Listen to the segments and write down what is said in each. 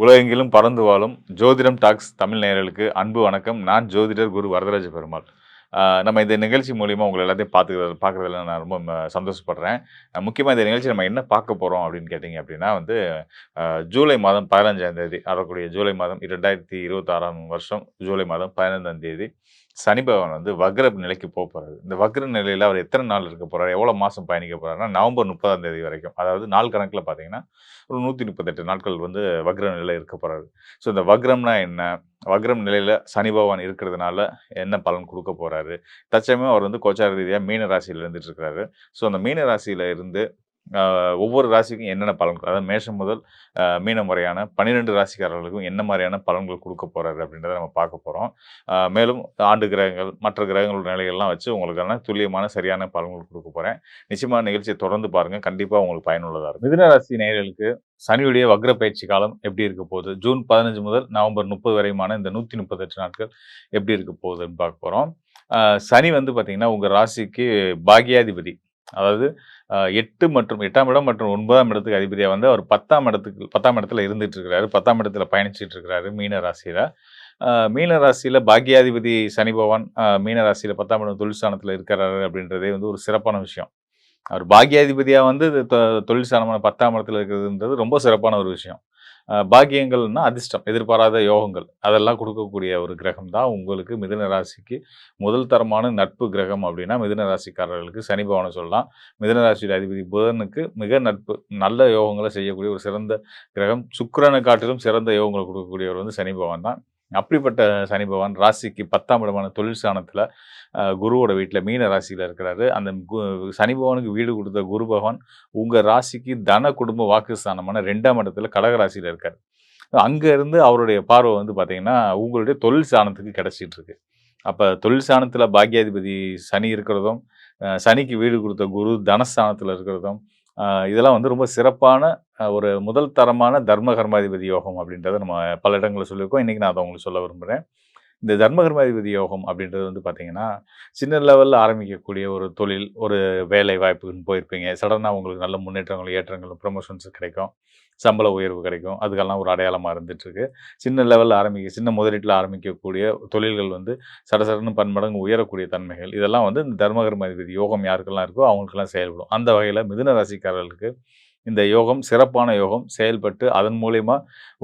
உலகெங்கிலும் பறந்து வாழும் ஜோதிடம் டாக்ஸ் தமிழ் நேயர்களுக்கு அன்பு வணக்கம். நான் ஜோதிடர் குரு வரதராஜ பெருமாள். நம்ம இந்த நிகழ்ச்சி மூலியமா உங்கள எல்லாத்தையும் பார்க்குறதுல நான் ரொம்ப சந்தோஷப்படுறேன். முக்கியமா இந்த நிகழ்ச்சி நம்ம என்ன பார்க்க போறோம் அப்படின்னு கேட்டீங்க அப்படின்னா வந்து, ஜூலை மாதம் 15ஆம் தேதி வரக்கூடிய ஜூலை மாதம் 2026ஆம் வருஷம் ஜூலை மாதம் 15ஆம் தேதி சனி பகவான் வந்து வக்ர நிலைக்கு போறாரு. இந்த வக்ர நிலையில அவர் எத்தனை நாள் இருக்க போறாரு? எவ்வளோ மாசம் பயணிக்க போறாருன்னா, நவம்பர் 30ஆம் தேதி வரைக்கும். அதாவது நாள் கணக்குல பார்த்தீங்கன்னா, ஒரு 138 நாட்கள் வந்து வக்ர நிலை இருக்க போறாரு. ஸோ இந்த வக்ரம்னா என்ன? வக்ரம் நிலையில சனி பகவான் இருக்கிறதுனால என்ன பலன் குடுக்க போறாரு? தற்சமயம் அவர் வந்து கோச்சார ரீதியா மீன ராசியில இருந்துட்டு இருக்கிறாரு. ஸோ அந்த மீன ராசியில இருந்து ஒவ்வொரு ராசிக்கும் என்னென்ன பலன்கள், அதாவது மேஷம் முதல் மீனம் வரையான 12 ராசிக்காரர்களுக்கும் என்ன மாரியான பலன்கள் குடுக்க போறாரு அப்படின்றத நம்ம பார்க்க போறோம். மேலும் ஆண்டு கிரகங்கள், மற்ற கிரகங்களோட நிலைகள்லாம் வச்சு உங்களுக்கான துல்லியமான சரியான பலன்கள் குடுக்க போறேன். நிச்சயமா நிகழ்ச்சிய தொடர்ந்து பாருங்க. கண்டிப்பா உங்களுக்கு பயனுள்ளதா இருக்கும். மிதுன ராசி நேயர்களுக்கு சனியுடைய வக்ர பயிற்சி காலம் எப்படி இருக்க போகுது? ஜூன் 15 முதல் நவம்பர் 30 வரையுமான இந்த 138 நாட்கள் எப்படி இருக்க போகுதுன்னு பார்க்க போறோம். சனி வந்து பார்த்தீங்கன்னா, உங்க ராசிக்கு பாக்கியாதிபதி. அதாவது 8 மற்றும் 8ஆம் இடம் மற்றும் 9ஆம் இடத்துக்கு அதிபதியா வந்து அவர் 10ஆம் இடத்துல இருந்துட்டு இருக்கிறாரு. 10ஆம் இடத்துல பயணிச்சுட்டு இருக்கிறாரு மீன ராசியில. மீன ராசியில பாக்கியாதிபதி சனி பகவான் மீன ராசியில 10ஆம் இடம் தொழில் ஸ்தானத்துல இருக்கிறாரு அப்படின்றதே வந்து ஒரு சிறப்பான விஷயம். அவர் பாக்கியாதிபதியா வந்து தொழில் ஸ்தானமான 10ஆம் இடத்துல இருக்கிறதுன்றது ரொம்ப சிறப்பான ஒரு விஷயம். பாக்கியங்கள்னா அதிர்ஷ்டம், எதிர்பாராத யோகங்கள் அதெல்லாம் குடுக்கக்கூடிய ஒரு கிரகம் தான் உங்களுக்கு மிதுன ராசிக்கு முதல் தரமான நட்பு கிரகம் அப்படின்னா, மிதுன ராசிக்காரர்களுக்கு சனி பகவான சொல்லலாம். மிதுன ராசியோட அதிபதி புதனுக்கு மிக நட்பு, நல்ல யோகங்கள செய்யக்கூடிய ஒரு சிறந்த கிரகம். சுக்கிரனை காட்டிலும் சிறந்த யோகங்கள குடுக்கக்கூடியவர் வந்து சனி பகவான் தான். அப்படிப்பட்ட சனி பகவான் ராசிக்கு 10ஆம் இடமான தொழில் ஸ்தானத்துல குருவோட வீட்ல மீன ராசியில இருக்கிறாரு. அந்த சனி பகவானுக்கு வீடு குடுத்த குரு பகவான் உங்க ராசிக்கு தன, குடும்ப, வாக்குஸ்தானமான 2ஆம் இடத்துல கடக ராசியில இருக்காரு. அங்க இருந்து அவருடைய பார்வை வந்து பார்த்தீங்கன்னா, உங்களுடைய தொழில் ஸ்தானத்துக்கு கிடைச்சிட்டு இருக்கு. அப்ப தொழில் ஸ்தானத்துல பாக்கியாதிபதி சனி இருக்கிறதும், சனிக்கு வீடு குடுத்த குரு தனஸ்தானத்துல இருக்கிறதும், இதெல்லாம் வந்து ரொம்ப சிறப்பான ஒரு முதல் தரமான தர்ம கர்மாதிபதி யோகம் அப்படின்றத நம்ம பல இடங்கள்ல சொல்லியிருக்கோம். இன்னைக்கு நான் அத உங்களுக்கு சொல்ல விரும்புறேன். இந்த தர்ம கர்மாதிபதி யோகம் அப்படின்றது வந்து பார்த்தீங்கன்னா, சின்ன லெவல்ல ஆரம்பிக்கக்கூடிய ஒரு தொழில், ஒரு வேலை வாய்ப்புக்குன்னு போயிருப்பீங்க. சடனா உங்களுக்கு நல்ல முன்னேற்றங்களும், ஏற்றங்களும், ப்ரமோஷன்ஸ் கிடைக்கும். சம்பள உயர்வு கிடைக்கும். அதுக்கெல்லாம் ஒரு அடையாளமா இருந்துட்டுருக்கு. சின்ன லெவல்ல சின்ன முதலீட்ல ஆரம்பிக்கக்கூடிய தொழில்கள் வந்து சடசடன்னு பன்மடங்கு உயரக்கூடிய தன்மைகள். இதெல்லாம் வந்து இந்த தர்ம கர்மாதிபதி யோகம் யாருக்கெல்லாம் இருக்கோ அவங்களுக்கெல்லாம் செயல்படும். அந்த வகையில மிதுன ராசிக்காரர்களுக்கு இந்த யோகம் சிறப்பான யோகம். செயல்பட்டு அதன் மூலியமா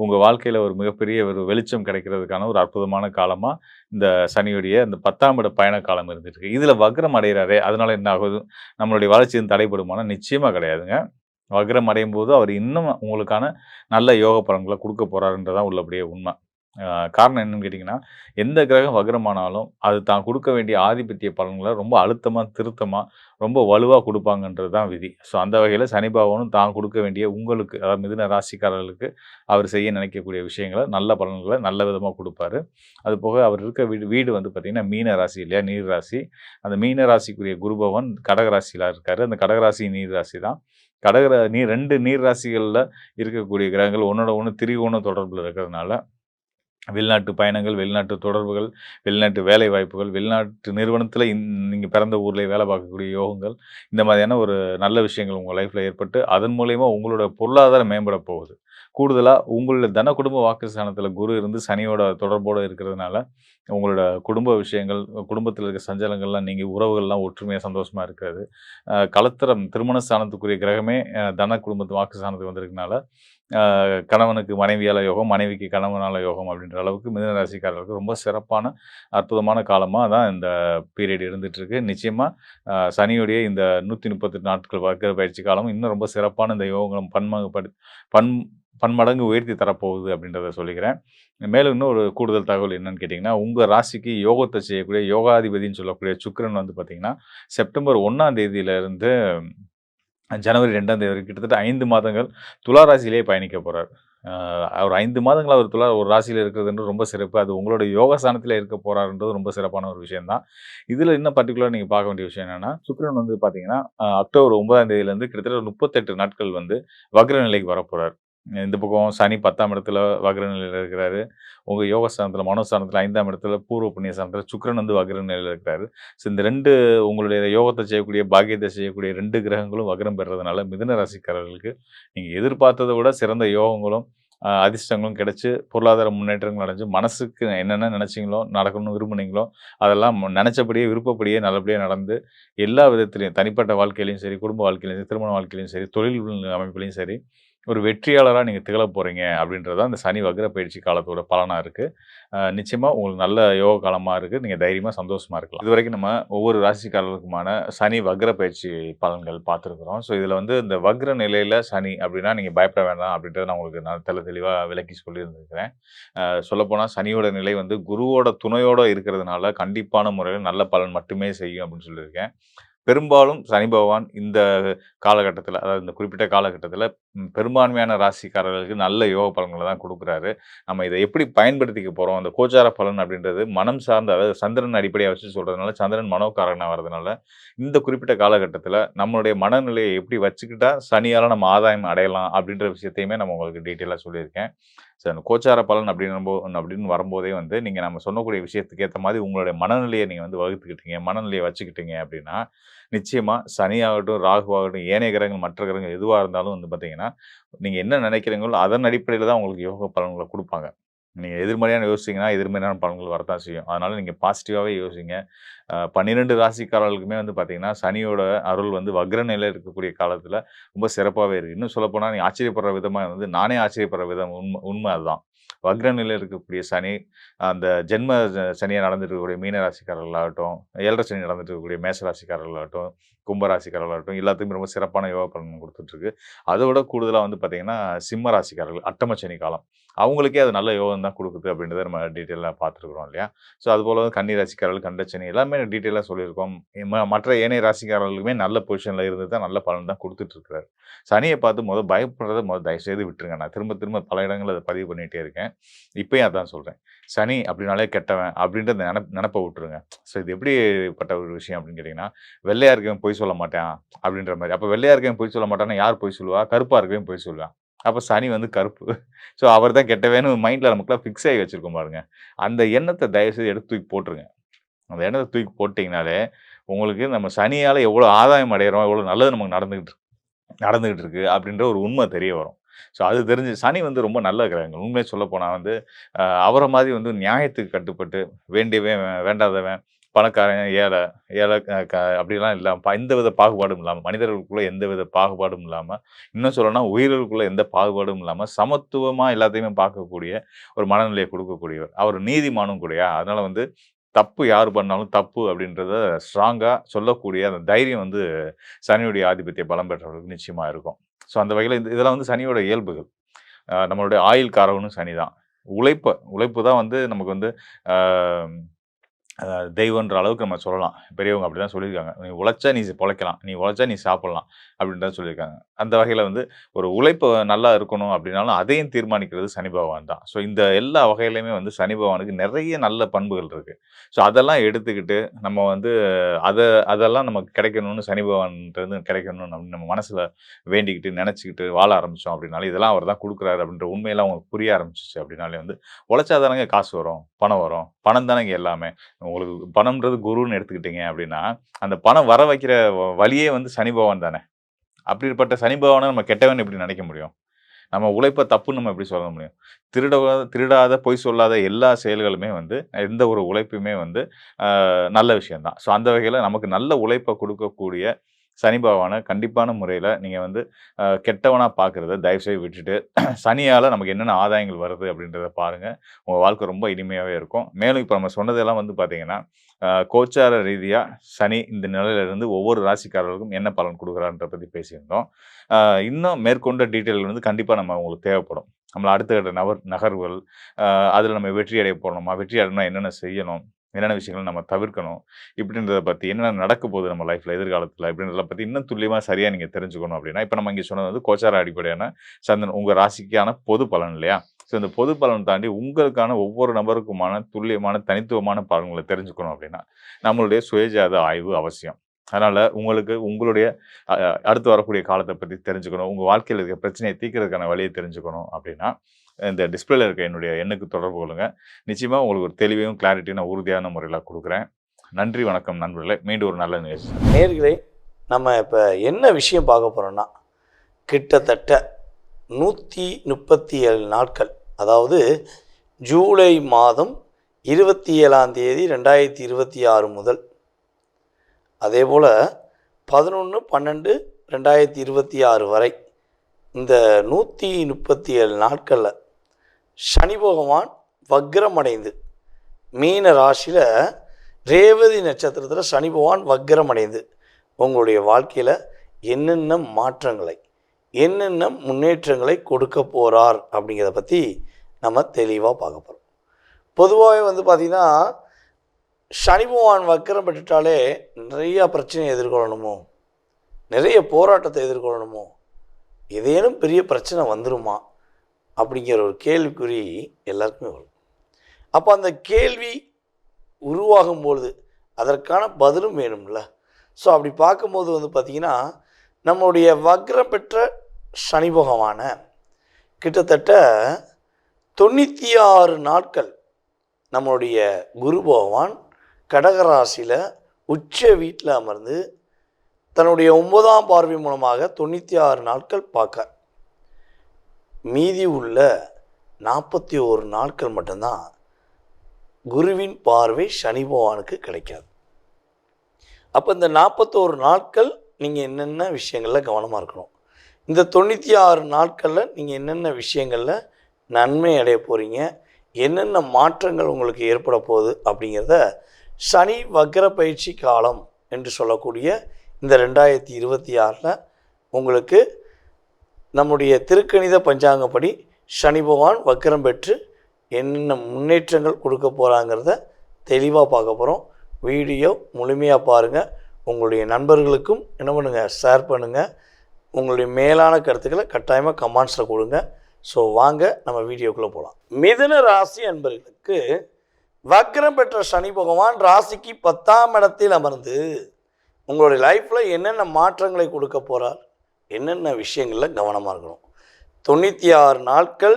உங்க வாழ்க்கையில ஒரு மிகப்பெரிய ஒரு வெளிச்சம் கிடைக்கிறதுக்கான ஒரு அற்புதமான காலமா இந்த சனியுடைய இந்த 10ஆம் இட பயண காலம் இருந்துட்டுருக்கு. இதுல வக்ரம் அடையிறாரே, அதனால என்ன ஆகுது? நம்மளுடைய வளர்ச்சி தடைபடுமானா? நிச்சயமா கிடையாதுங்க. வக்ரம் அடையும்போது அவர் இன்னும் உங்களுக்கான நல்ல யோக பலன்கள குடுக்க போறாருன்றதான் உள்ளபடியே உண்ம. காரணம் என்னன்னு கேட்டீங்கன்னா, எந்த கிரகம் வக்ரமானாலும், அது தான் குடுக்க வேண்டிய ஆதிபத்திய பலன்கள ரொம்ப அழுத்தமா, திருத்தமா, ரொம்ப வலுவா குடுப்பாங்கன்றது தான் விதி. ஸோ அந்த வகையில சனி பகவானும் தான் குடுக்க வேண்டிய உங்களுக்கு, அதாவது மிதுன ராசிக்காரர்களுக்கு அவர் செய்ய நினைக்கக்கூடிய விஷயங்கள, நல்ல பலன்கள நல்ல விதமா குடுப்பாரு. அதுபோக அவர் இருக்க வீடு வீடு வந்து பார்த்தீங்கன்னா, மீன ராசி இல்லையா? நீர் ராசி. அந்த மீன ராசிக்குரிய குரு பகவான் கடக ராசியில இருக்காரு. அந்த கடக ராசி நீர் ராசி தான். 2 நீர் ராசிகள்ல இருக்கக்கூடிய கிரகங்கள் ஒண்ணோட ஒண்ணு திரிகோண தொடர்புல இருக்கிறதுனால வெளிநாட்டு பயணங்கள், வெளிநாட்டு தொடர்புகள், வெளிநாட்டு வேலை வாய்ப்புகள், வெளிநாட்டு நிறுவனத்தில நீங்க பிறந்த ஊர்லயே வேலை பார்க்கக்கூடிய யோகங்கள், இந்த மாதிரியான ஒரு நல்ல விஷயங்கள் உங்க லைஃப்ல ஏற்பட்டு, அதன் மூலியமா உங்களோட பொருளாதாரம் மேம்பட போகுது. கூடுதலா உங்களுடைய தன, குடும்ப வாக்குஸ்தானத்தில குரு இருந்து சனியோட தொடர்போட இருக்கிறதுனால, உங்களோட குடும்ப விஷயங்கள், குடும்பத்தில இருக்க சஞ்சலங்கள்லாம் நீங்கி உறவுகள்லாம் ஒற்றுமையா, சந்தோஷமா இருக்கிறது. கலத்திரம் திருமண ஸ்தானத்துக்குரிய கிரகமே தன, குடும்பத்து வாக்குஸ்தானத்துக்கு வந்திருக்கனால, கணவனுக்கு மனைவியால யோகம், மனைவிக்கு கணவனால யோகம் அப்படின்ற அளவுக்கு மிதுன ராசிக்காரர்களுக்கு ரொம்ப சிறப்பான, அற்புதமான காலமா தான் இந்த பீரியட் இருந்துட்டு இருக்கு. நிச்சயமா சனியுடைய இந்த 138 நாட்கள் வக்ர பயிற்சி காலம் இன்னும் ரொம்ப சிறப்பான இந்த யோகம் பன் பன்மடங்கு உயர்த்தி தரப்போகுது அப்படின்றத சொல்லிக்கிறேன். மேலும் இன்னும் ஒரு கூடுதல் தகவல் என்னன்னு கேட்டீங்கன்னா, உங்க ராசிக்கு யோகத்த செய்யக்கூடிய யோகாதிபதின்னு சொல்லக்கூடிய சுக்கிரன் வந்து பார்த்தீங்கன்னா, செப்டம்பர் 1ஆம் தேதியிலிருந்து ஜனவரி 2ஆம் தேதி வரைக்கும் கிட்டத்தட்ட 5 மாதங்கள் துலா ராசியிலேயே பயணிக்க போறார். ஒரு 5 மாதங்கள் அவர் ஒரு ராசியில இருக்கிறதுன்றது ரொம்ப சிறப்பு. அது உங்களுடைய யோக ஸ்தானத்தில இருக்க போறாருன்றது ரொம்ப சிறப்பான ஒரு விஷயம் தான். இதுல இன்னும் பர்ட்டிகுலரா நீங்க பார்க்க வேண்டிய விஷயம் என்னன்னா, சுக்கிரன் வந்து பார்த்தீங்கன்னா, அக்டோபர் 9ஆம் தேதியிலிருந்து கிட்டத்தட்ட 38 நாட்கள் வந்து வக்ர நிலைக்கு வரப்போறார். இந்த பக்கம் சனி 10ஆம் இடத்துல வக்ர நிலையில இருக்கிறாரு. உங்க யோகஸ்தானத்தில, மனோஸ்தானத்தில 5ஆம் இடத்துல பூர்வ புண்ணிய ஸ்தானத்தில சுக்கிரன் வந்து வக்ர நிலையில இருக்கிறாரு. ஸோ இந்த 2 உங்களுடைய யோகத்த செய்யக்கூடிய, பாக்கியத்த செய்யக்கூடிய 2 கிரகங்களும் வக்ரம் பெறுறதுனால, மிதுன ராசிக்காரர்களுக்கு நீங்க எதிர்பார்த்தத விட சிறந்த யோகங்களும், அதிர்ஷ்டங்களும் கிடைச்சு, பொருளாதார முன்னேற்றங்கள் அடைஞ்சு, மனசுக்கு என்னென்ன நினைச்சீங்களோ, நடக்கணும்னு விரும்புனீங்களோ, அதெல்லாம் நினைச்சபடியே, விருப்பப்படியே நல்லபடியா நடந்து, எல்லா விதத்திலயும் தனிப்பட்ட வாழ்க்கையிலயும் சரி, குடும்ப வாழ்க்கையிலயும் சரி, திருமண வாழ்க்கையிலயும் சரி, தொழில் அமைப்பிலயும் சரி, ஒரு வெற்றியாளரா நீங்க திகழப் போறீங்க அப்படின்றது தான் இந்த சனி வக்ர பயிற்சி காலத்தோட பலனா இருக்கு. நிச்சயமா உங்களுக்கு நல்ல யோக காலமா இருக்கு. நீங்க தைரியமா, சந்தோஷமா இருக்கலாம். இதுவரைக்கும் நம்ம ஒவ்வொரு ராசிக்காரர்களுக்குமான சனி வக்ர பயிற்சி பலன்கள் பார்த்துருக்குறோம். ஸோ இதில வந்து இந்த வக்ர நிலையில சனி அப்படின்னா நீங்க பயப்பட வேண்டாம் அப்படின்றத நான் உங்களுக்கு நான் தெளிவா விளக்கி சொல்லியிருந்திருக்கிறேன். சொல்லப்போனா சனியோட நிலை வந்து குருவோட துணையோட இருக்கிறதுனால கண்டிப்பான முறையில நல்ல பலன் மட்டுமே செய்யும் அப்படின்னு சொல்லியிருக்கேன். பெரும்பாலும் சனி பகவான் இந்த காலகட்டத்தில, அதாவது இந்த குறிப்பிட்ட காலகட்டத்தில பெரும்பான்மையான ராசிக்காரர்களுக்கு நல்ல யோக பலன்கள தான் குடுக்குறாரு. நம்ம இத எப்படி பயன்படுத்திக்க போறோம், அந்த கோச்சார பலன் அப்படின்றது மனம் சார்ந்த, அதாவது சந்திரன் அடிப்படையா வச்சு சொல்றதுனால, சந்திரன் மனோகாரகனா வரதுனால, இந்த குறிப்பிட்ட காலகட்டத்தில நம்மளுடைய மனநிலையை எப்படி வச்சுக்கிட்டா சனியால நம்ம ஆதாயம் அடையலாம் அப்படின்ற விஷயத்தையுமே நம்ம உங்களுக்கு டீட்டெயிலா சொல்லியிருக்கேன். அந்த கோச்சார பலன் அப்படின்னு வரும்போதே வந்து, நீங்க நம்ம சொல்லக்கூடிய விஷயத்துக்கு ஏத்த மாரி உங்களுடைய மனநிலைய நீங்க வந்து வகுத்துக்கிட்டீங்க, மனநிலைய வச்சுக்கிட்டீங்க அப்படின்னா, நிச்சயமா சனியாகட்டும், ராகுவாகட்டும், ஏனைய கிரகங்கள், மற்ற கிரகங்கள் எதுவா இருந்தாலும் வந்து பார்த்தீங்கன்னா, நீங்க என்ன நினைக்கிறீங்களோ அதன் அடிப்படையில தான் உங்களுக்கு யோக பலன்கள குடுப்பாங்க. நீங்க எதிர்மறையான யோசிச்சீங்கன்னா, எதிர்மறையான பலன்கள் வரத்தான் செய்யும். அதனால நீங்க பாசிட்டிவாவே யோசிங்க. 12 ராசிக்காரர்களுக்குமே வந்து பார்த்தீங்கன்னா, சனியோட அருள் வந்து வக்ர நிலையில இருக்கக்கூடிய காலத்தில ரொம்ப சிறப்பாவே இருக்கு. இன்னும் சொல்லப்போனா, நீங்க ஆச்சரியப்படுற விதமா வந்து நானே ஆச்சரியப்படுற விதம் உண்ம அதுதான். வக்ர நிலையில இருக்கக்கூடிய சனி, அந்த ஜென்ம சனியா நடந்துட்டு இருக்கக்கூடிய மீன ராசிக்காரர்களாகட்டும், 7 சனி நடந்துட்டு இருக்கக்கூடிய மேச ராசிக்காரர்களாகட்டும், கும்ப ராசிக்காரர்களாகட்டும், எல்லாத்துக்குமே ரொம்ப சிறப்பான யோக பலன் குடுத்துட்டுருக்கு. அத விட கூடுதலா வந்து பார்த்தீங்கன்னா, சிம்ம ராசிக்காரர்கள் அட்டம சனி காலம். அவங்களுக்கே அது நல்ல யோகம் தான் குடுக்குது அப்படின்றத நம்ம டீட்டெயிலா பார்த்துருக்குறோம் இல்லையா? ஸோ அதுபோல கன்னி ராசிக்காரர்கள், கண்டசனி எல்லாமே டீட்டெயிலா சொல்லியிருக்கோம். மற்ற ஏனைய ராசிக்காரர்களுக்குமே நல்ல பொசிஷன்ல இருந்து தான் நல்ல பலன் தான் குடுத்துட்டு இருக்கிறாரு. சனிய பார்த்து பயப்படுறத தயவுசெய்து விட்டுருங்க. நான் திரும்ப திரும்ப பல இடங்கள்ல அத பதிவு பண்ணிட்டே இருக்கேன். இப்பயும் அதான் சொல்றேன். சனி அப்படின்னாலே கெட்டவன் அப்படின்ற அந்த நெனப்ப விட்டுருங்க. ஸோ இது எப்படிப்பட்ட ஒரு விஷயம் அப்படின்னு கேட்டீங்கன்னா, வெள்ளையா இருக்கவன் பொய் சொல்ல மாட்டான் அப்படின்ற மாரி. அப்ப வெள்ளையா இருக்கவன் பொய் சொல்ல மாட்டான்னா யார் பொய் சொல்லுவா? கருப்பா இருக்கவன் பொய் சொல்லுவான். அப்ப சனி வந்து கருப்பு. ஸோ அவர் தான் கெட்டவன்னு மைண்ட்ல நமக்குலாம் ஃபிக்ஸ் ஆகி வச்சிருக்கோம் பாருங்க. அந்த எண்ணத்த தயவுசெய்து எடுத்து தூக்கி போட்டுருங்க. அந்த எண்ணத்த தூக்கி போட்டீங்கனாலே, உங்களுக்கு நம்ம சனியால எவ்வளோ ஆதாயம் அடையறோம், எவ்வளோ நல்லது நமக்கு நடந்துகிட்டு இருக்கு அப்படின்ற ஒரு உண்மை தெரிய வரும். ஸோ அது தெரிஞ்சு சனி வந்து ரொம்ப நல்ல கிரகங்கள். உண்மைய சொல்லப்போனா வந்து, அவர மாரி வந்து நியாயத்துக்கு கட்டுப்பட்டு, வேண்டியவன், வேண்டாதவன், பணக்காரன், ஏழை, ஏழை அப்படிலாம் இல்லாம, எந்தவித பாகுபாடும் இல்லாம, மனிதர்களுக்குள்ள எந்தவித பாகுபாடும் இல்லாம, இன்னும் சொல்லணும்னா உயிர்களுக்குள்ள எந்த பாகுபாடும் இல்லாம, சமத்துவமா எல்லாத்தையுமே பார்க்கக்கூடிய ஒரு மனநிலையை குடுக்கக்கூடியவர். அவர் நீதிமானும் கூடயா. அதனால வந்து தப்பு யார் பண்ணாலும் தப்பு அப்படின்றத ஸ்ட்ராங்கா சொல்லக்கூடிய அந்த தைரியம் வந்து சனியுடைய ஆதிபத்திய பலம் பெற்றவர்களுக்கு நிச்சயமா இருக்கும். ஸோ அந்த வகையில இதெல்லாம் வந்து சனியோட இயல்புகள். நம்மளுடைய ஆயுள் காரகனும் சனி தான். உழைப்பு தான் வந்து நமக்கு வந்து அ தெய்வம்ன்ற அளவுக்கு நம்ம சொல்லலாம். பெரியவங்க அப்படிதான் சொல்லியிருக்காங்க. "நீ உழைச்சா நீ பொழைக்கலாம். நீ உழைச்சா நீ சாப்பிடலாம்." அப்படின்னு தான் சொல்லியிருக்காங்க. அந்த வகையில வந்து ஒரு உழைப்பு நல்லா இருக்கணும் அப்படின்னாலும், அதையும் தீர்மானிக்கிறது சனி பகவான் தான். ஸோ இந்த எல்லா வகையிலயுமே வந்து சனி பகவானுக்கு நெறைய நல்ல பண்புகள் இருக்கு. ஸோ அதெல்லாம் எடுத்துக்கிட்டு நம்ம வந்து அத அதெல்லாம் நமக்கு கிடைக்கணும்னு சனி பகவான்ட்டருந்து கிடைக்கணும்னு நம்ம மனசுல வேண்டிக்கிட்டு, நெனச்சுக்கிட்டு வாழ ஆரம்பிச்சோம் அப்படின்னாலே, இதெல்லாம் அவர் தான் குடுக்குறாரு அப்படின்ற உண்மையெல்லாம் உங்களுக்கு புரிய ஆரம்பிச்சுச்சு அப்படின்னாலே வந்து, உழைச்சா தானங்க காசு வரும், பணம் வரும். பணம் தானங்க எல்லாமே. உங்களுக்கு பணம்ன்றது குருன்னு எடுத்துக்கிட்டீங்க அப்படின்னா, அந்த பணம் வர வைக்கிற வழியே வந்து சனி பகவான் தானே. அப்படிப்பட்ட சனி பகவான நம்ம கெட்டவன்னு எப்படி நினைக்க முடியும்? நம்ம உழைப்ப தப்புன்னு நம்ம எப்படி சொல்ல முடியும்? திருடாத, பொய் சொல்லாத எல்லா செயல்களுமே வந்து, எந்த ஒரு உழைப்புமே வந்து நல்ல விஷயம் தான். ஸோ அந்த வகையில நமக்கு நல்ல உழைப்ப குடுக்கக்கூடிய சனி பகவான கண்டிப்பான முறையில நீங்க வந்து கெட்டவனா பார்க்கிறத தயவுசெய்து விட்டுட்டு, சனியால நமக்கு என்னென்ன ஆதாயங்கள் வருது அப்படின்றத பாருங்க. உங்க வாழ்க்கை ரொம்ப இனிமையாவே இருக்கும். மேலும் இப்ப நம்ம சொன்னதெல்லாம் வந்து பார்த்தீங்கன்னா, கோச்சார ரீதியா சனி இந்த நிலையில இருந்து ஒவ்வொரு ராசிக்காரர்களுக்கும் என்ன பலன் குடுக்குறார்ன்றத பத்தி பேசியிருந்தோம். அ இன்னும் மேற்கொண்ட டீட்டெயில் வந்து கண்டிப்பா உங்களுக்கு தேவைப்படும். நம்மள அடுத்த கட்ட நகர்வுகள், அதில நம்ம வெற்றி அடைய போறோமா? வெற்றி அடையணும்னா என்னென்ன செய்யணும்? என்னென்ன விஷயங்கள் நம்ம தவிர்க்கணும்? இப்படின்றத பத்தி என்னென்ன நடக்க போகுது நம்ம லைஃப்ல எதிர்காலத்தில இப்படின்றத பத்தி இன்னும் துல்லியமா சரியா நீங்க தெரிஞ்சுக்கணும் அப்படின்னா, இப்ப நம்ம இங்க சொன்னது வந்து கோச்சார அடிப்படையான சந்திரன் உங்க ராசிக்கான பொது பலன் இல்லையா? ஸோ இந்த பொது பலன் தாண்டி உங்களுக்கான ஒவ்வொரு நபருக்குமான துல்லியமான, தனித்துவமான பலன்கள தெரிஞ்சுக்கணும் அப்படின்னா, நம்மளுடைய சுயஜாத ஆய்வு அவசியம். அதனால உங்களுக்கு உங்களுடைய அ அடுத்து வரக்கூடிய காலத்த பத்தி தெரிஞ்சுக்கணும். உங்க வாழ்க்கையில இருக்க பிரச்சனைய தீர்க்கிறதுக்கான வழிய தெரிஞ்சுக்கணும் அப்படின்னா, இந்த டிஸ்ப்ளேல இருக்க என்னுடைய எண்ணுக்கு தொடர்பு கொள்ளுங்க. நிச்சயமா உங்களுக்கு ஒரு தெளிவையும், கிளாரிட்டியும் நான் உறுதியான முறையில குடுக்குறேன். நன்றி, வணக்கம் நண்பர்களே. மீண்டும் ஒரு நல்ல நிகழ்ச்சி. நேயர்களே, நம்ம இப்ப என்ன விஷயம் பார்க்க போறோம்னா, கிட்டத்தட்ட 137 நாட்கள், அதாவது ஜூலை மாதம் 27ஆம் தேதி 2026 முதல், அதேபோல் 11/12/2026 வரை இந்த 137 நாட்களில் சனி பகவான் வக்ரமடைந்து மீன ராசியில் ரேவதி நட்சத்திரத்தில் சனி பகவான் வக்ரமடைந்து உங்களுடைய வாழ்க்கையில் என்னென்ன மாற்றங்களை, என்னென்ன முன்னேற்றங்களை கொடுக்க போகிறார் அப்படிங்கிறத பற்றி நம்ம தெளிவாக பார்க்க போகிறோம். பொதுவாகவே பார்த்திங்கன்னா சனி பகவான் வக்ரம் பெற்றுட்டாலே நிறையா பிரச்சனையை எதிர்கொள்ளணுமோ, நிறைய போராட்டத்தை எதிர்கொள்ளணுமோ, ஏதேனும் பெரிய பிரச்சனை வந்துருமா அப்படிங்கிற ஒரு கேள்விக்குறி எல்லாருக்குமே வரும். அப்போ அந்த கேள்வி உருவாகும்பொழுது அதற்கான பதிலும் வேணும்ல. ஸோ அப்படி பார்க்கும்போது பார்த்திங்கன்னா நம்மளுடைய வக்ரம் பெற்ற சனி பகவான கிட்டத்தட்ட 96 நாட்கள் நம்மளுடைய குரு பகவான் கடகராசியில் உச்ச வீட்டில் அமர்ந்து தன்னுடைய 9ஆம் பார்வை மூலமாக 96 நாட்கள் பார்க்க, மீதி உள்ள 41 நாட்கள் மட்டும்தான் குருவின் பார்வை சனி பகவானுக்கு கிடைக்காது. அப்போ இந்த 41 நாட்கள் நீங்கள் என்னென்ன விஷயங்களில் கவனமாக இருக்கணும், இந்த 96 நாட்களில் நீங்கள் என்னென்ன விஷயங்களில் நன்மை அடைய போகிறீங்க, என்னென்ன மாற்றங்கள் உங்களுக்கு ஏற்பட போகுது அப்படிங்கிறத சனி வக்ர பயிற்சி காலம் என்று சொல்லக்கூடிய இந்த 2026 உங்களுக்கு நம்முடைய திருக்கணித பஞ்சாங்கப்படி சனி பகவான் வக்ரம் பெற்று என்னென்ன முன்னேற்றங்கள் கொடுக்க போகிறாங்கிறத தெளிவாக பார்க்க போகிறோம். வீடியோ முழுமையாக பாருங்கள். உங்களுடைய நண்பர்களுக்கும் என்ன பண்ணுங்கள், ஷேர் பண்ணுங்கள். உங்களுடைய மேலான கருத்துக்களை கட்டாயமாக கமெண்ட்ஸில் கொடுங்க. ஸோ வாங்க நம்ம வீடியோக்குள்ளே போகலாம். மிதுன ராசி அன்பர்களுக்கு வக்ரம் பெற்ற சனி பகவான் ராசிக்கு 10ஆம் இடத்தில் அமர்ந்து உங்களுடைய லைஃப்பில் என்னென்ன மாற்றங்களை கொடுக்க போகிறார், என்னென்ன விஷயங்களில் கவனமாக இருக்கணும், 96 நாட்கள்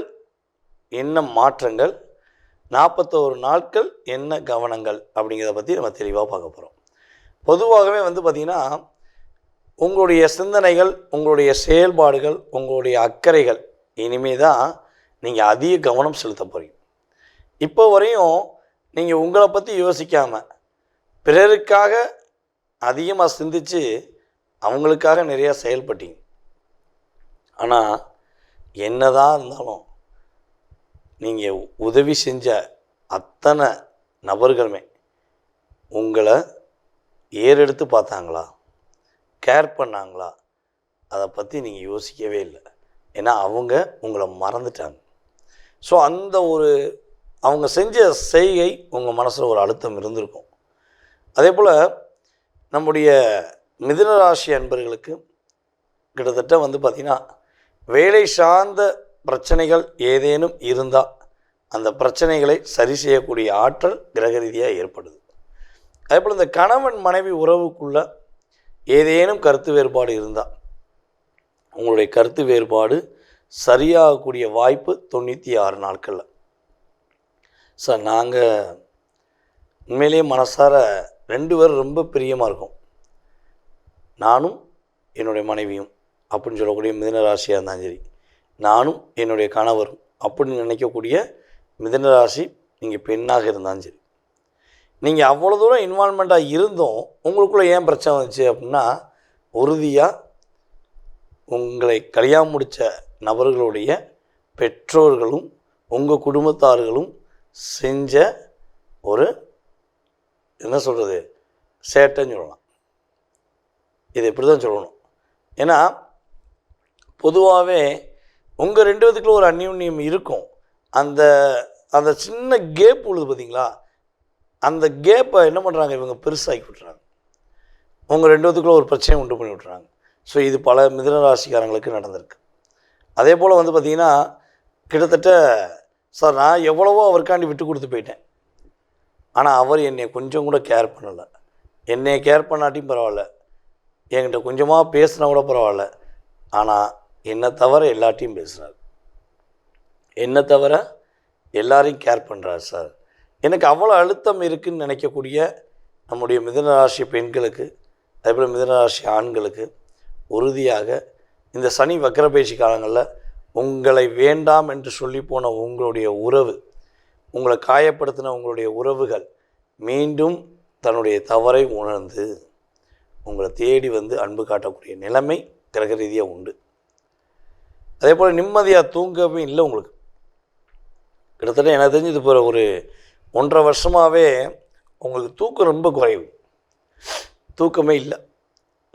என்ன மாற்றங்கள், 41 நாட்கள் என்ன கவனங்கள் அப்படிங்கிறத பற்றி நம்ம தெளிவாக பார்க்க போகிறோம். பொதுவாகவே பார்த்திங்கன்னா உங்களுடைய சிந்தனைகள், உங்களுடைய செயல்பாடுகள், உங்களுடைய அக்கறைகள் இனிமே தான் நீங்கள் அதிக கவனம் செலுத்த போகிறீங்க. இப்போ வரையும் நீங்கள் உங்களை பற்றி யோசிக்காமல் பிறருக்காக அதிகமாக சிந்தித்து அவங்களுக்காக நிறையா செயல்பட்டீங்க. ஆனால் என்னதான் இருந்தாலும் நீங்கள் உதவி செஞ்ச அத்தனை நபர்களுமே உங்களை ஏறெடுத்து பார்த்தாங்களா, கேர் பண்ணாங்களா, அதை பற்றி நீங்கள் யோசிக்கவே இல்லை. ஏன்னா அவங்க உங்களை மறந்துட்டாங்க. ஸோ அந்த அவங்க செஞ்ச செய்கை உங்கள் மனசில் ஒரு அழுத்தம் இருந்திருக்கும். அதே போல் நம்முடைய மிதுன ராசி அன்பர்களுக்கு கிட்டத்தட்ட பார்த்திங்கன்னா வேலை சார்ந்த பிரச்சனைகள் ஏதேனும் இருந்தால் அந்த பிரச்சனைகளை சரி செய்யக்கூடிய ஆற்றல் கிரக ரீதியாக ஏற்படுது. அதே போல் இந்த கணவன் மனைவி உறவுக்குள்ளே ஏதேனும் கருத்து வேறுபாடு இருந்தால் உங்களுடைய கருத்து வேறுபாடு சரியாகக்கூடிய வாய்ப்பு 96 நாட்களில். சார் நாங்கள் உண்மையிலேயே மனசார 2 பேரும் ரொம்ப பிரியமாக இருக்கும், நானும் என்னுடைய மனைவியும் அப்படின்னு சொல்லக்கூடிய மிதுன ராசியாக இருந்தாலும் சரி, நானும் என்னுடைய கணவரும் அப்படின்னு நினைக்கக்கூடிய மிதுன ராசி நீங்கள் பெண்ணாக இருந்தாலும் சரி, நீங்கள் அவ்வளோ தூரம் இன்வால்மெண்ட்டாக இருந்தும் உங்களுக்குள்ளே ஏன் பிரச்சனை வந்துச்சு அப்படின்னா, உறுதியாக உங்களை கல்யாணம் முடித்த நபர்களுடைய பெற்றோர்களும் உங்கள் குடும்பத்தார்களும் செஞ்ச ஒரு என்ன சொல்கிறது சேட்டைன்னு சொல்லலாம். இது எப்படி தான் சொல்லணும். ஏன்னா பொதுவாகவே உங்கள் 2 பேத்துக்குள்ள ஒரு அந்யோன்யம் இருக்கும். அந்த அந்த சின்ன கேப் உள்ளது பார்த்திங்களா, அந்த கேப்பை என்ன பண்ணுறாங்க, இவங்க பெருசாகி விட்டுறாங்க. உங்கள் 2 பேத்துக்குள்ள ஒரு பிரச்சனை உண்டு பண்ணி விட்டுறாங்க. ஸோ இது பல மிதுன ராசிக்காரங்களுக்கு நடந்திருக்கு. அதே போல் பார்த்திங்கன்னா கிட்டத்தட்ட சார் நான் எவ்வளவோ அவருக்காண்டி விட்டு கொடுத்து போயிட்டேன், ஆனால் அவர் என்னை கொஞ்சம் கூட கேர் பண்ணலை. என்னை கேர் பண்ணாட்டியும் பரவாயில்ல, என்கிட்ட கொஞ்சமாக பேசினா கூட பரவாயில்ல, ஆனால் என்னை தவிர எல்லாத்தையும் பேசுகிறார், என்னை தவிர எல்லாரையும் கேர் பண்ணுறார் சார். எனக்கு அவ்வளோ அழுத்தம் இருக்குதுன்னு நினைக்கக்கூடிய நம்முடைய மிதுன ராசி பெண்களுக்கு, அதேபோல் மிதுன ராசி ஆண்களுக்கு உறுதியாக இந்த சனி வக்ர பயிற்சி காலங்களில் உங்களை வேண்டாம் என்று சொல்லி போன உங்களுடைய உறவு, உங்களை காயப்படுத்தின உங்களுடைய உறவுகள் மீண்டும் தன்னுடைய தவறை உணர்ந்து உங்களை தேடி வந்து அன்பு காட்டக்கூடிய நிலைமை கிரக ரீதியாக உண்டு. அதே போல் நிம்மதியாக தூங்கவே இல்லை உங்களுக்கு. கிட்டத்தட்ட எனக்கு தெரிஞ்சு இது போகிற ஒரு 1.5 வருஷமாகவே உங்களுக்கு தூக்கம் ரொம்ப குறைவு, தூக்கமே இல்லை.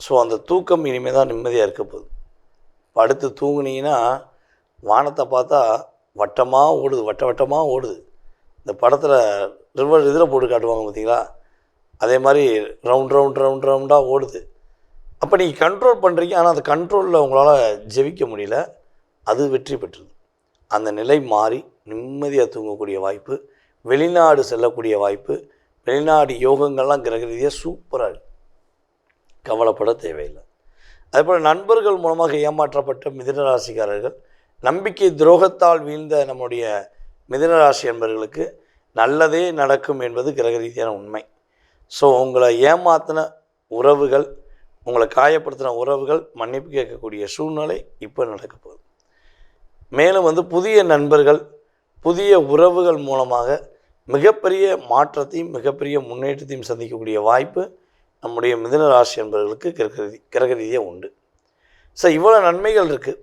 ஸோ அந்த தூக்கம் இனிமேல் தான் நிம்மதியாக இருக்க போகுது. படுத்து தூங்குனீங்கன்னா வானத்தை பார்த்தா வட்டமாக ஓடுது, வட்டமாக ஓடுது. இந்த படத்தில் இதில் போட்டு காட்டுவாங்க பார்த்தீங்களா, அதே மாதிரி ரவுண்டாக ஓடுது. அப்போ நீங்கள் கண்ட்ரோல் பண்ணுறீங்க, ஆனால் அந்த கண்ட்ரோலில் உங்களால் ஜெயிக்க முடியல, அது வெற்றி பெற்றுது. அந்த நிலை மாறி நிம்மதியாக தூங்கக்கூடிய வாய்ப்பு, வெளிநாடு செல்லக்கூடிய வாய்ப்பு, வெளிநாடு யோகங்கள்லாம் கிரக ரீதியாக சூப்பராக இருக்குது. கவலைப்பட தேவையில்லை. அதேபோல் நண்பர்கள் மூலமாக ஏமாற்றப்பட்ட மிதுனராசிக்காரர்கள், நம்பிக்கை துரோகத்தால் வீழ்ந்த நம்முடைய மிதுனராசி என்பவர்களுக்கு நல்லதே நடக்கும் என்பது கிரக ரீதியான உண்மை. ஸோ உங்களை ஏமாத்தின உறவுகள், உங்களை காயப்படுத்தின உறவுகள் மன்னிப்பு கேட்கக்கூடிய சூழ்நிலை இப்போ நடக்க போகுது. மேலும் வந்து புதிய நண்பர்கள், புதிய உறவுகள் மூலமாக மிகப்பெரிய மாற்றத்தையும் மிகப்பெரிய முன்னேற்றத்தையும் சந்திக்கக்கூடிய வாய்ப்பு நம்முடைய மிதுன ராசி என்பவர்களுக்கு கிரக ரீதியாக உண்டு. ஸோ இவ்வளோ நன்மைகள் இருக்குது.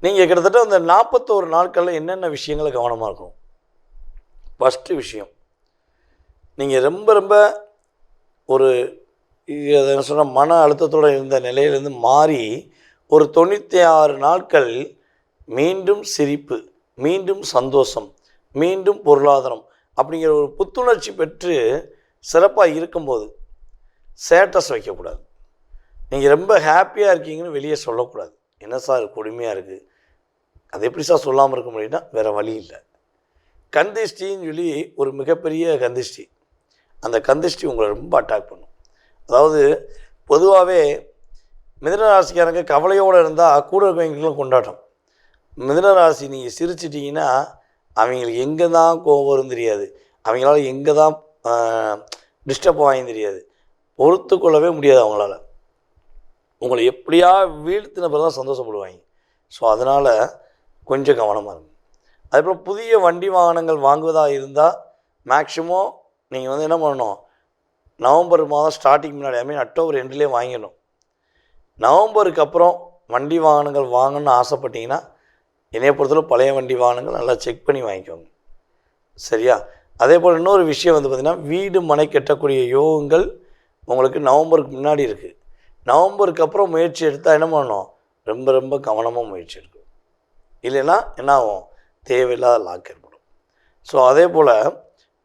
நீங்கள் கிட்டத்தட்ட அந்த 41 நாட்களில் என்னென்ன விஷயங்களை கவனமாக இருக்கணும். ஃபஸ்ட்டு விஷயம், நீங்கள் ரொம்ப ஒரு என்ன சொன்னால் மன அழுத்தத்தோடு இருந்த நிலையிலேருந்து மாறி ஒரு 96 நாட்கள் மீண்டும் சிரிப்பு, மீண்டும் சந்தோஷம், மீண்டும் பொருளாதாரம் அப்படிங்கிற ஒரு புத்துணர்ச்சி பெற்று சிறப்பாக இருக்கும்போது ஸ்டேட்டஸ் வைக்கக்கூடாது. நீங்கள் ரொம்ப ஹாப்பியாக இருக்கீங்கன்னு வெளியே சொல்லக்கூடாது. என்ன சார் கொடுமையாக இருக்குது, அது எப்படி சார் சொல்லாமல் இருக்க முடியும்னா வேறு வழி இல்லை. கந்திஷ்டின்னு சொல்லி ஒரு மிகப்பெரிய கந்திஷ்டி, அந்த கந்திஷ்டி உங்களை ரொம்ப அட்டாக் பண்ணும். அதாவது பொதுவாகவே மிதுனராசிக்காரங்க கவலையோடு இருந்தால் கூட இருக்கவங்களும் கொண்டாட்டம். மிதுனராசி நீங்கள் சிரிச்சிட்டிங்கன்னா அவங்களுக்கு எங்கே தான் கோபம் வரும் தெரியாது, அவங்களால எங்கே தான் டிஸ்டர்ப் ஆகும் தெரியாது, பொறுத்து கொள்ளவே முடியாது அவங்களால. உங்களை எப்படியா வீழ்த்தின பிறகு தான் சந்தோஷப்படுவாங்க. ஸோ அதனால் கொஞ்சம் கவனமாக இருக்கும். அதுபோல் புதிய வண்டி வாகனங்கள் வாங்குவதாக இருந்தால் மேக்ஸிமம் நீங்கள் வந்து என்ன பண்ணணும், நவம்பர் மாதம் ஸ்டார்டிங் முன்னாடி அக்டோபர் எண்ட்லேயே வாங்கிடணும். நவம்பருக்கு அப்புறம் வண்டி வாகனங்கள் வாங்கணும்னு ஆசைப்பட்டீங்கன்னா என்னைய பொறுத்தவரை பழைய வண்டி வாகனங்கள் நல்லா செக் பண்ணி வாங்கிக்கோங்க, சரியா? அதே போல் இன்னொரு விஷயம் வந்து பார்த்திங்கன்னா, வீடு மனை கட்டக்கூடிய யோகங்கள் உங்களுக்கு நவம்பருக்கு முன்னாடி இருக்குது. நவம்பருக்கு அப்புறம் முயற்சி எடுத்தால் என்ன பண்ணணும், ரொம்ப கவனமாக முயற்சி எடுக்கணும். இல்லைன்னா என்ன ஆகும், தேவையில்லாத லாக் ஏற்படும். ஸோ அதே போல்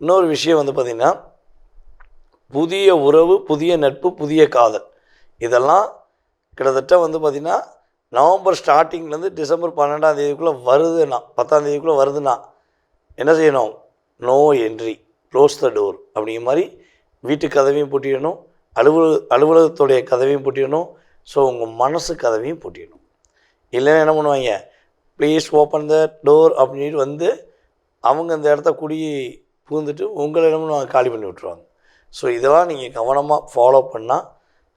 இன்னொரு விஷயம் வந்து பார்த்திங்கன்னா, புதிய உறவு, புதிய நட்பு, புதிய காதல், இதெல்லாம் கிட்டத்தட்ட வந்து பார்த்திங்கன்னா நவம்பர் ஸ்டார்டிங்லேருந்து டிசம்பர் 12ஆம் தேதிக்குள்ளே வருதுன்னா, 10ஆம் தேதிக்குள்ளே வருதுன்னா என்ன செய்யணும், no entry, close the door அப்படிங்கிற மாதிரி வீட்டு கதவையும் பூட்டிடணும், அலுவலகத்துடைய கதவையும் பூட்டிடணும். ஸோ உங்கள் மனசு கதவையும் பூட்டிடணும். இல்லைன்னா என்ன பண்ணுவாங்க, ப்ளீஸ் ஓப்பன் த டோர் அப்படின்னு வந்து அவங்க அந்த இடத்த குடி பூந்துட்டு உங்களை என்ன பண்ணுவாங்க, காலி பண்ணி விட்ருவாங்க. ஸோ இதெல்லாம் நீங்கள் கவனமாக ஃபாலோ பண்ணால்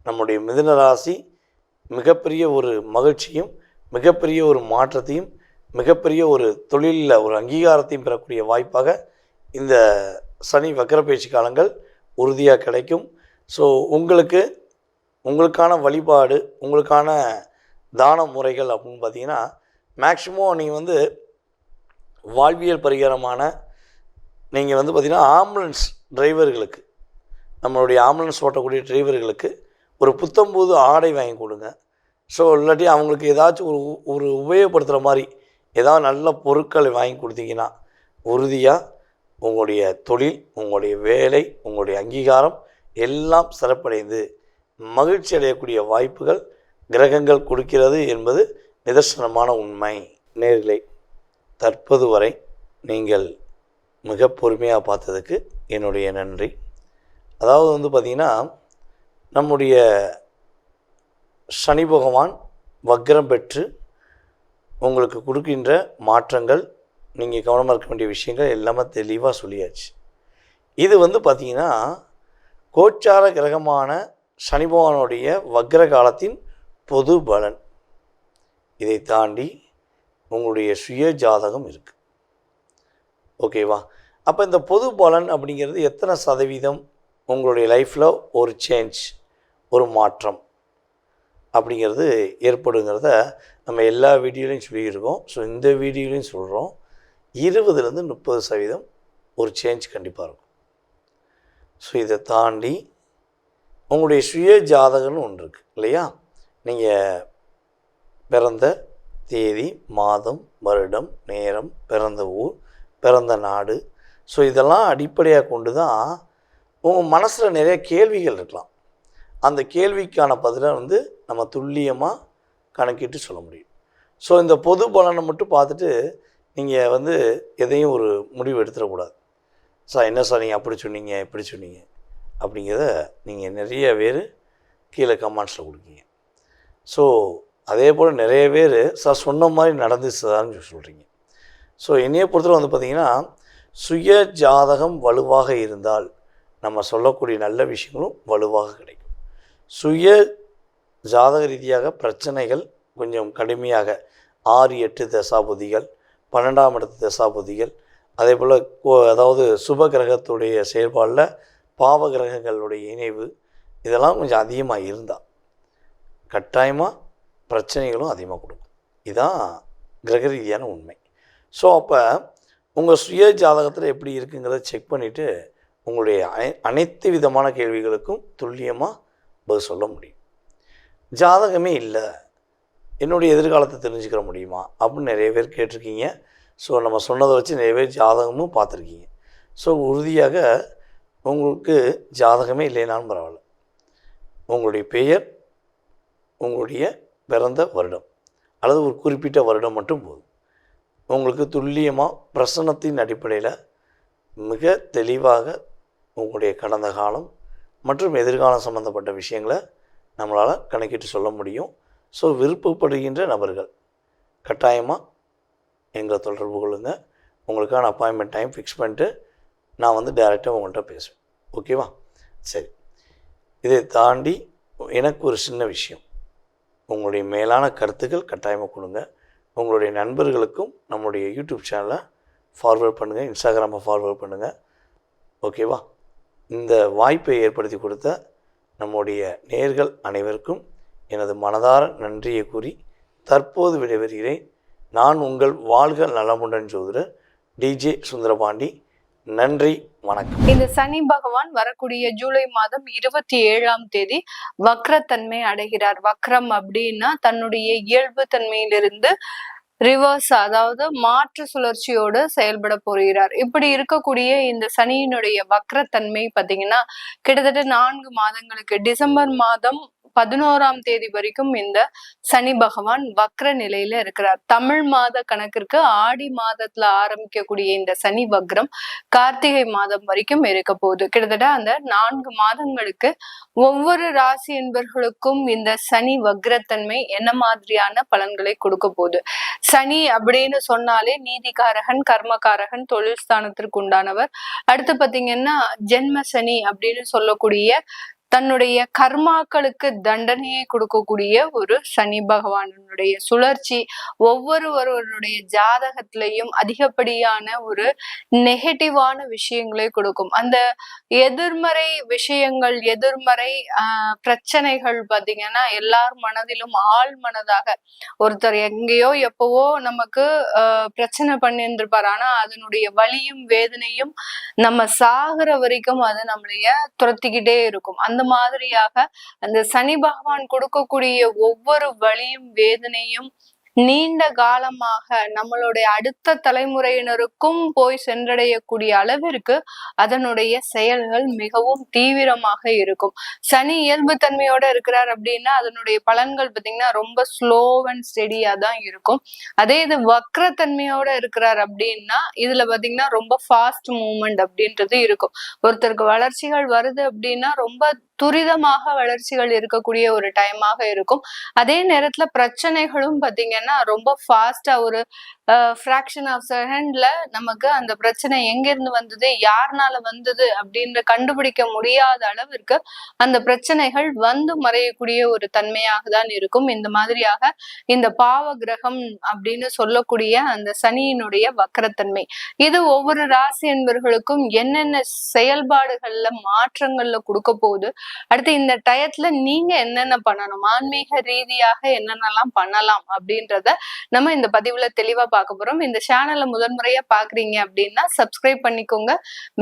நம்முடைய மிதுன ராசி மிகப்பெரிய ஒரு மகிழ்ச்சியும், மிகப்பெரிய ஒரு மாற்றத்தையும், மிகப்பெரிய ஒரு தொழிலில் ஒரு அங்கீகாரத்தையும் பெறக்கூடிய வாய்ப்பாக இந்த சனி வக்கர பயிற்சி காலங்கள் உறுதியாக கிடைக்கும். ஸோ உங்களுக்கான வழிபாடு, உங்களுக்கான தான முறைகள் அப்படின்னு பார்த்தீங்கன்னா, மேக்ஸிமம் நீங்கள் வந்து வாழ்வியல் பரிகாரமான நீங்கள் வந்து பார்த்திங்கன்னா ஆம்புலன்ஸ் டிரைவர்களுக்கு, நம்மளுடைய ஆம்புலன்ஸ் ஓட்டக்கூடிய டிரைவர்களுக்கு ஒரு புத்தம்புது ஆடை வாங்கி கொடுங்க. ஸோ இல்லாட்டி அவங்களுக்கு ஏதாச்சும் ஒரு உபயோகப்படுத்துகிற மாதிரி ஏதாவது நல்ல பொருட்களை வாங்கி கொடுத்தீங்கன்னா உறுதியாக உங்களுடைய தொழில், உங்களுடைய வேலை, உங்களுடைய அங்கீகாரம் எல்லாம் சிறப்படைந்து மகிழ்ச்சி அடையக்கூடிய வாய்ப்புகள் கிரகங்கள் கொடுக்கிறது என்பது நிதர்சனமான உண்மை. நேயர்களே, தற்போது வரை நீங்கள் மிக பொறுமையாக பார்த்ததுக்கு என்னுடைய நன்றி. அதாவது வந்து பார்த்திங்கன்னா, நம்முடைய சனி பகவான் வக்ரம் பெற்று உங்களுக்கு கொடுக்கின்ற மாற்றங்கள், நீங்கள் கவனமாக இருக்க வேண்டிய விஷயங்கள் எல்லாமே தெளிவாக சொல்லியாச்சு. இது வந்து பார்த்திங்கன்னா கோச்சார கிரகமான சனி பகவானுடைய வக்ர காலத்தின் பொது பலன். இதை தாண்டி உங்களுடைய சுய ஜாதகம் இருக்குது. ஓகேவா? அப்போ இந்த பொது பலன் அப்படிங்கிறது எத்தனை சதவீதம் உங்களுடைய லைஃப்பில் ஒரு சேஞ்ச், ஒரு மாற்றம் அப்படிங்கிறது ஏற்படுங்கிறத நம்ம எல்லா வீடியோலையும் சொல்லியிருக்கோம். ஸோ இந்த வீடியோலையும் சொல்கிறோம். 20-30% ஒரு சேஞ்ச் கண்டிப்பாக இருக்கும். ஸோ இதை தாண்டி உங்களுடைய சுய ஜாதகம்னு ஒன்று இருக்குது இல்லையா? நீங்கள் பிறந்த தேதி, மாதம், வருடம், நேரம், பிறந்த ஊர், பிறந்த நாடு, ஸோ இதெல்லாம் அடிப்படையாக கொண்டு தான் உங்கள் மனசில் நிறைய கேள்விகள் இருக்கலாம். அந்த கேள்விக்கான பதிலை நம்ம துல்லியமாக கணக்கிட்டு சொல்ல முடியும். ஸோ இந்த பொது பலனை மட்டும் பார்த்துட்டு நீங்கள் எதையும் ஒரு முடிவு எடுத்துடக்கூடாது. சார் என்ன சார் நீங்கள் அப்படி சொன்னீங்க இப்படி சொன்னீங்க அப்படிங்கிறத நீங்கள் நிறைய பேர் கீழே கமெண்ட்ஸில் கொடுக்கீங்க. ஸோ அதே போல் நிறைய பேர் சார் சொன்ன மாதிரி நடந்துச்சுதான்னு சொல்கிறீங்க. ஸோ என்னையை பொறுத்தவரை பார்த்திங்கன்னா, சுய ஜாதகம் வலுவாக இருந்தால் நம்ம சொல்லக்கூடிய நல்ல விஷயங்களும் வலுவாக கிடைக்கும். சுய ஜாதக ரீதியாக பிரச்சனைகள் கொஞ்சம் கடுமையாக 6-8 தசாபதிகள், 12ஆம் இடத்து தசாபதிகள், அதே போல் அதாவது சுப கிரகத்துடைய செயல்பாடில் பாவ கிரகங்களுடைய இணைவு, இதெல்லாம் கொஞ்சம் அதிகமாக இருந்தால் கட்டாயமாக பிரச்சனைகளும் அதிகமாக கொடுக்கும். இதுதான் கிரக ரீதியான உண்மை. ஸோ அப்போ உங்கள் சுய ஜாதகத்தில் எப்படி இருக்குங்கிறத செக் பண்ணிவிட்டு உங்களுடைய அனைத்து விதமான கேள்விகளுக்கும் துல்லியமாக பதில் சொல்ல முடியும். ஜாதகமே இல்லை, என்னுடைய எதிர்காலத்தை தெரிஞ்சுக்கிற முடியுமா அப்படின்னு நிறைய பேர் கேட்டிருக்கீங்க. ஸோ நம்ம சொன்னதை வச்சு நிறைய பேர் ஜாதகமும் பார்த்துருக்கீங்க. ஸோ உறுதியாக உங்களுக்கு ஜாதகமே இல்லைனாலும் பரவாயில்ல, உங்களுடைய பெயர், உங்களுடைய பிறந்த வருடம் அல்லது ஒரு குறிப்பிட்ட வருடம் மட்டும் போதும். உங்களுக்கு துல்லியமாக பிரசன்னத்தின் அடிப்படையில் மிக தெளிவாக உங்களுடைய கடந்த காலம் மற்றும் எதிர்காலம் சம்மந்தப்பட்ட விஷயங்களை நம்மளால் கணக்கிட்டு சொல்ல முடியும். ஸோ விருப்பப்படுகின்ற நபர்கள் கட்டாயமாக எங்களை தொடர்பு கொள்ளுங்க. உங்களுக்கான அப்பாயின்மெண்ட் டைம் ஃபிக்ஸ் பண்ணிட்டு நான் டைரெக்டாக உங்கள்கிட்ட பேசுவேன். ஓகேவா? சரி, இதை தாண்டி எனக்கு ஒரு சின்ன விஷயம், உங்களுடைய மேலான கருத்துக்கள் கட்டாயமாக கொடுங்க. உங்களுடைய நண்பர்களுக்கும் நம்முடைய யூடியூப் சேனலை ஃபார்வேர்ட் பண்ணுங்கள், இன்ஸ்டாகிராமை ஃபார்வேர்ட் பண்ணுங்கள். ஓகேவா? இந்த வாய்ப்பை ஏற்படுத்தி கொடுத்த நம்முடைய நேயர்கள் அனைவருக்கும் எனது மனதார நன்றியை கூறி தற்போது விடைபெறுகிறேன். நான் உங்கள் வாழ்க நலமுடன் ஜோதிடர் டிஜே சுந்தரபாண்டி. நன்றி, வணக்கம். இந்த சனி பகவான் வரக்கூடிய ஜூலை மாதம் 27ஆம் தேதி வக்ரத்தன்மை அடைகிறார். வக்ரம் அப்படின்னா தன்னுடைய இயல்பு தன்மையிலிருந்து ரிவர்ஸ், அதாவது மாற்று சுழற்சியோடு செயல்பட போகிறார். இப்படி இருக்கக்கூடிய இந்த சனியினுடைய வக்ரத்தன்மை பாத்தீங்கன்னா கிட்டத்தட்ட 4 மாதங்களுக்கு, டிசம்பர் மாதம் 11ஆம் தேதி வரைக்கும் இந்த சனி பகவான் வக்ர நிலையில இருக்கிறார். தமிழ் மாத கணக்கிற்கு ஆடி மாதத்துல ஆரம்பிக்கக்கூடிய இந்த சனி வக்ரம் கார்த்திகை மாதம் வரைக்கும் இருக்க போகுது. கிட்டத்தட்ட அந்த 4 மாதங்களுக்கு ஒவ்வொரு ராசி என்பர்களுக்கும் இந்த சனி வக்ரத்தன்மை என்ன மாதிரியான பலன்களை கொடுக்க போகுது. சனி அப்படின்னு சொன்னாலே நீதிகாரகன், கர்மகாரகன், தொழில் ஸ்தானத்திற்கு உண்டானவர். அடுத்து பாத்தீங்கன்னா ஜென்ம சனி அப்படின்னு சொல்லக்கூடிய தன்னுடைய கர்மாக்களுக்கு தண்டனையை கொடுக்கக்கூடிய ஒரு சனி பகவானுடைய சுழற்சி ஒவ்வொருவருடைய ஜாதகத்திலையும் அதிகப்படியான ஒரு நெகட்டிவான விஷயங்களை கொடுக்கும். அந்த எதிர்மறை விஷயங்கள், எதிர்மறை பிரச்சனைகள் பாத்தீங்கன்னா எல்லார் மனதிலும் ஆள் மனதாக ஒருத்தர் எங்கேயோ எப்பவோ நமக்கு பிரச்சனை பண்ணியிருந்திருப்பார். ஆனா அதனுடைய வலியும் வேதனையும் நம்ம சாகுற வரைக்கும் அது நம்மளைய துரத்திக்கிட்டே இருக்கும். அந்த மாதிரியாக அந்த சனி பகவான் கொடுக்கக்கூடிய ஒவ்வொரு வலியும் வேதனையும் நீண்ட காலமாக நம்மளுடைய அடுத்த தலைமுறையினருக்கும் போய் சென்றடையக்கூடிய அளவிற்கு அதனுடைய செயல்கள் மிகவும் தீவிரமாக இருக்கும். சனி இயல்பு தன்மையோட இருக்கிறார் அப்படின்னா அதனுடைய பலன்கள் பார்த்தீங்கன்னா ரொம்ப ஸ்லோ அண்ட் ஸ்டெடியா தான் இருக்கும். அதே இது வக்ரத்தன்மையோட இருக்கிறார் அப்படின்னா இதுல பாத்தீங்கன்னா ரொம்ப ஃபாஸ்ட் மூவ்மெண்ட் அப்படின்றது இருக்கும். ஒருத்தருக்கு வளர்ச்சிகள் வருது அப்படின்னா ரொம்ப துரிதமாக வளர்ச்சிகள் இருக்கக்கூடிய ஒரு டைமாக இருக்கும். அதே நேரத்துல பிரச்சனைகளும் பாத்தீங்கன்னா ரொம்ப ஃபாஸ்டா ஒரு ஃப்ராக்ஷன் ஆஃப் செகண்ட்ல நமக்கு அந்த பிரச்சனை எங்கிருந்து வந்தது, யாருனால வந்தது அப்படின்ற கண்டுபிடிக்க முடியாத அளவிற்கு அந்த பிரச்சனைகள் வந்து மறையக்கூடிய ஒரு தன்மையாக தான் இருக்கும். இந்த மாதிரியாக இந்த பாவ கிரகம் அப்படின்னு சொல்லக்கூடிய அந்த சனியினுடைய வக்கரத்தன்மை இது ஒவ்வொரு ராசி என்பவர்களுக்கும் என்னென்ன செயல்பாடுகள்ல மாற்றங்கள்ல கொடுக்க போகுது, அடுத்து இந்த டயத்துல நீங்க என்னென்ன பண்ணணும், ஆன்மீக ரீதியாக என்னென்னலாம் பண்ணலாம் அப்படின்றத நம்ம இந்த பதிவுல தெளிவா பார்க்க போறோம். இந்த சேனலை முதன்முறையா பாக்குறீங்க அப்படின்னா சப்ஸ்கிரைப் பண்ணிக்கோங்க,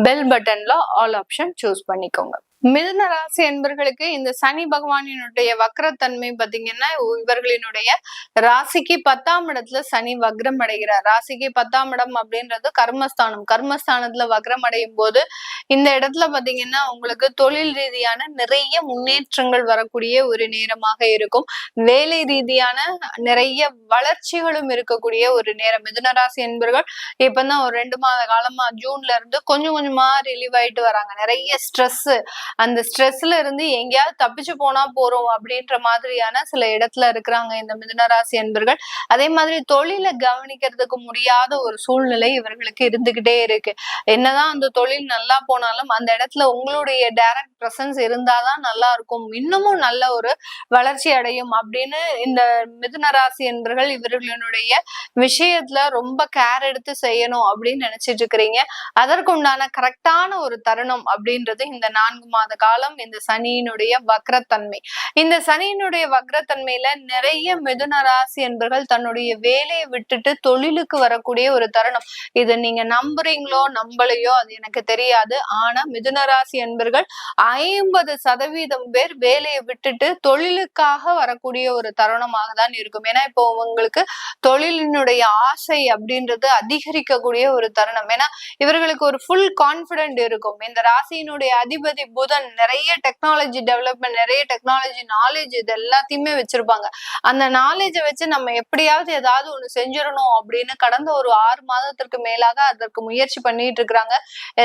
பெல் பட்டன்ல ஆல் ஆப்ஷன் சூஸ் பண்ணிக்கோங்க. மிதுன ராசி என்பர்களுக்கு இந்த சனி பகவானினுடைய வக்ரத்தன்மை பாத்தீங்கன்னா இவர்களினுடைய ராசிக்கு 10ஆம் இடத்துல சனி வக்ரம் அடைகிறார். ராசிக்கு 10ஆம் இடம் அப்படின்றது கர்மஸ்தானம். கர்மஸ்தானத்துல வக்ரம் அடையும் போது இந்த இடத்துல பாத்தீங்கன்னா உங்களுக்கு தொழில் ரீதியான நிறைய முன்னேற்றங்கள் வரக்கூடிய ஒரு நேரமாக இருக்கும். வேலை ரீதியான நிறைய வளர்ச்சிகளும் இருக்கக்கூடிய ஒரு நேரம். மிதுன ராசி என்பர்கள் இப்பதான் ஒரு 2 மாத காலமா ஜூன்ல இருந்து கொஞ்சம் கொஞ்சமா ரிலீவ் ஆயிட்டு வராங்க. நிறைய ஸ்ட்ரெஸ், அந்த ஸ்ட்ரெஸ்ல இருந்து எங்கேயாவது தப்பிச்சு போனா போறோம் அப்படின்ற மாதிரியான சில இடத்துல இருக்கிறாங்க இந்த மிதுன ராசி என்பர்கள். அதே மாதிரி தொழிலை கவனிக்கிறதுக்கு முடியாத ஒரு சூழ்நிலை இவர்களுக்கு இருந்துகிட்டே இருக்கு. என்னதான் அந்த தொழில் நல்லா போனாலும் அந்த இடத்துல உங்களுடைய டைரக்ட் பிரசன்ஸ் இருந்தாதான் நல்லா இருக்கும், இன்னமும் நல்ல ஒரு வளர்ச்சி அடையும் அப்படின்னு இந்த மிதுன ராசி என்பர்கள் இவர்களுடைய விஷயத்துல ரொம்ப கேர் எடுத்து செய்யணும் அப்படின்னு நினைச்சிட்டு இருக்கிறீங்க. அதற்குண்டான கரெக்டான ஒரு தருணம் அப்படின்றது இந்த 4 மாத காலம் இந்த சனியினுடைய வக்ரத்தன்மை. இந்த சனியினுடைய வக்ரத்தன்மையில நிறைய மிதுன ராசி என்பர்கள் தன்னுடைய வேலையை விட்டுட்டு தொழிலுக்கு வரக்கூடிய ஒரு தருணம். இது நீங்க நம்புறீங்களோ நம்பலையோ அது எனக்கு தெரியாது. ஆனா மிதுன ராசி என்பர்கள் 50% பேர் வேலையை விட்டுட்டு தொழிலுக்காக வரக்கூடிய ஒரு தருணமாக தான் இருக்கும். ஏன்னா இப்போ உங்களுக்கு தொழிலினுடைய ஆசை அப்படின்றது அதிகரிக்கக்கூடிய ஒரு தருணம். ஏன்னா இவர்களுக்கு ஒரு ஃபுல் கான்பிடென்ட் இருக்கும். இந்த ராசியினுடைய அதிபதி புதன் நிறைய டெக்னாலஜி டெவலப்மெண்ட், நிறைய டெக்னாலஜி நாலேஜ் இது எல்லாத்தையுமே வச்சிருப்பாங்க. அந்த நாலேஜை வச்சு நம்ம எப்படியாவது ஏதாவது ஒண்ணு செஞ்சிடணும் அப்படின்னு கடந்த ஒரு 6 மாதத்திற்கு மேலாக அதற்கு முயற்சி பண்ணிட்டு இருக்கிறாங்க.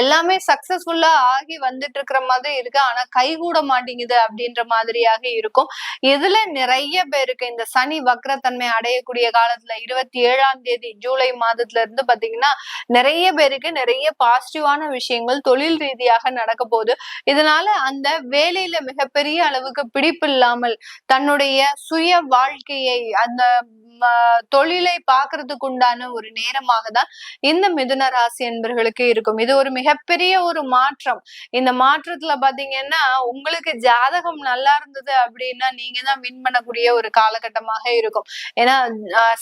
எல்லாமே சக்சஸ்ஃபுல்லா ஆகி வந்துட்டு இருக்கிற மாதிரி இருக்கு, ஆனா கைகூட மாட்டேங்குது அப்படின்ற மாதிரியாக இருக்கும். இதுல நிறைய பேருக்கு இந்த சனி வக்ரத்தன்மை அடையக்கூடிய காலத்துல 27ஆம் தேதி ஜூலை மாதத்துல இருந்து பாத்தீங்கன்னா நிறைய பேருக்கு நிறைய பாசிட்டிவான விஷயங்கள் தொழில் ரீதியாக நடக்க போகுது. இதனால அந்த வேலையில மிகப்பெரிய அளவுக்கு பிடிப்பு இல்லாமல் தன்னுடைய சுய வாழ்க்கையை அந்த தொழிலை பாக்குறதுக்கு உண்டான ஒரு நேரமாக தான் இந்த மிதுன ராசி என்பர்களுக்கு இருக்கும். இது ஒரு மிகப்பெரிய ஒரு மாற்றம். இந்த மாற்றத்துல பாத்தீங்கன்னா உங்களுக்கு ஜாதகம் நல்லா இருந்தது அப்படின்னா நீங்க தான் வின் பண்ணக்கூடிய ஒரு காலகட்டமாக இருக்கும். ஏன்னா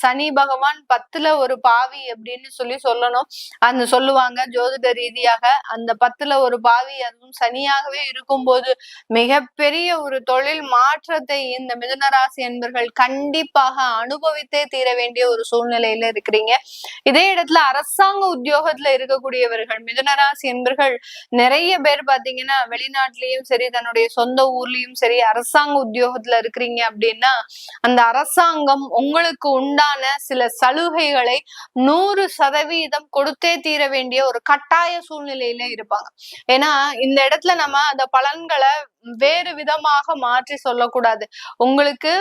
சனி பகவான் 10ல ஒரு பாவி அப்படின்னு சொல்லணும். அந்த சொல்லுவாங்க ஜோதிட ரீதியாக. அந்த 10ல ஒரு பாவி அதுவும் சனியாகவே இருக்கும்போது மிகப்பெரிய ஒரு தொழில் மாற்றத்தை இந்த மிதுன ராசி என்பர்கள் கண்டிப்பாக அனுபவித்தே தீர வேண்டிய ஒரு சூழ்நிலையில இருக்கிறீங்க. இதே இடத்துல அரசாங்க உத்தியோகத்துல இருக்கக்கூடியவர்கள் மிதுன ராசி என்பர்கள் நிறைய பேர் பாத்தீங்கன்னா வெளிநாட்டிலயும் சரி தன்னுடைய சொந்த ஊர்லயும் சரி அரசாங்க உத்தியோகத்துல இருக்கிறீங்க அப்படின்னா அந்த அரசாங்கம் உங்களுக்கு உண்டான சில சலுகைகளை 100% கொடுத்தே தீர வேண்டிய ஒரு கட்டாய சூழ்நிலையில இருப்பாங்க. ஏன்னா இந்த இடத்துல நம்ம அந்த பலன்களை வேறு விதமாக மாற்றி சொல்லக்கூடாது. உங்களுக்கு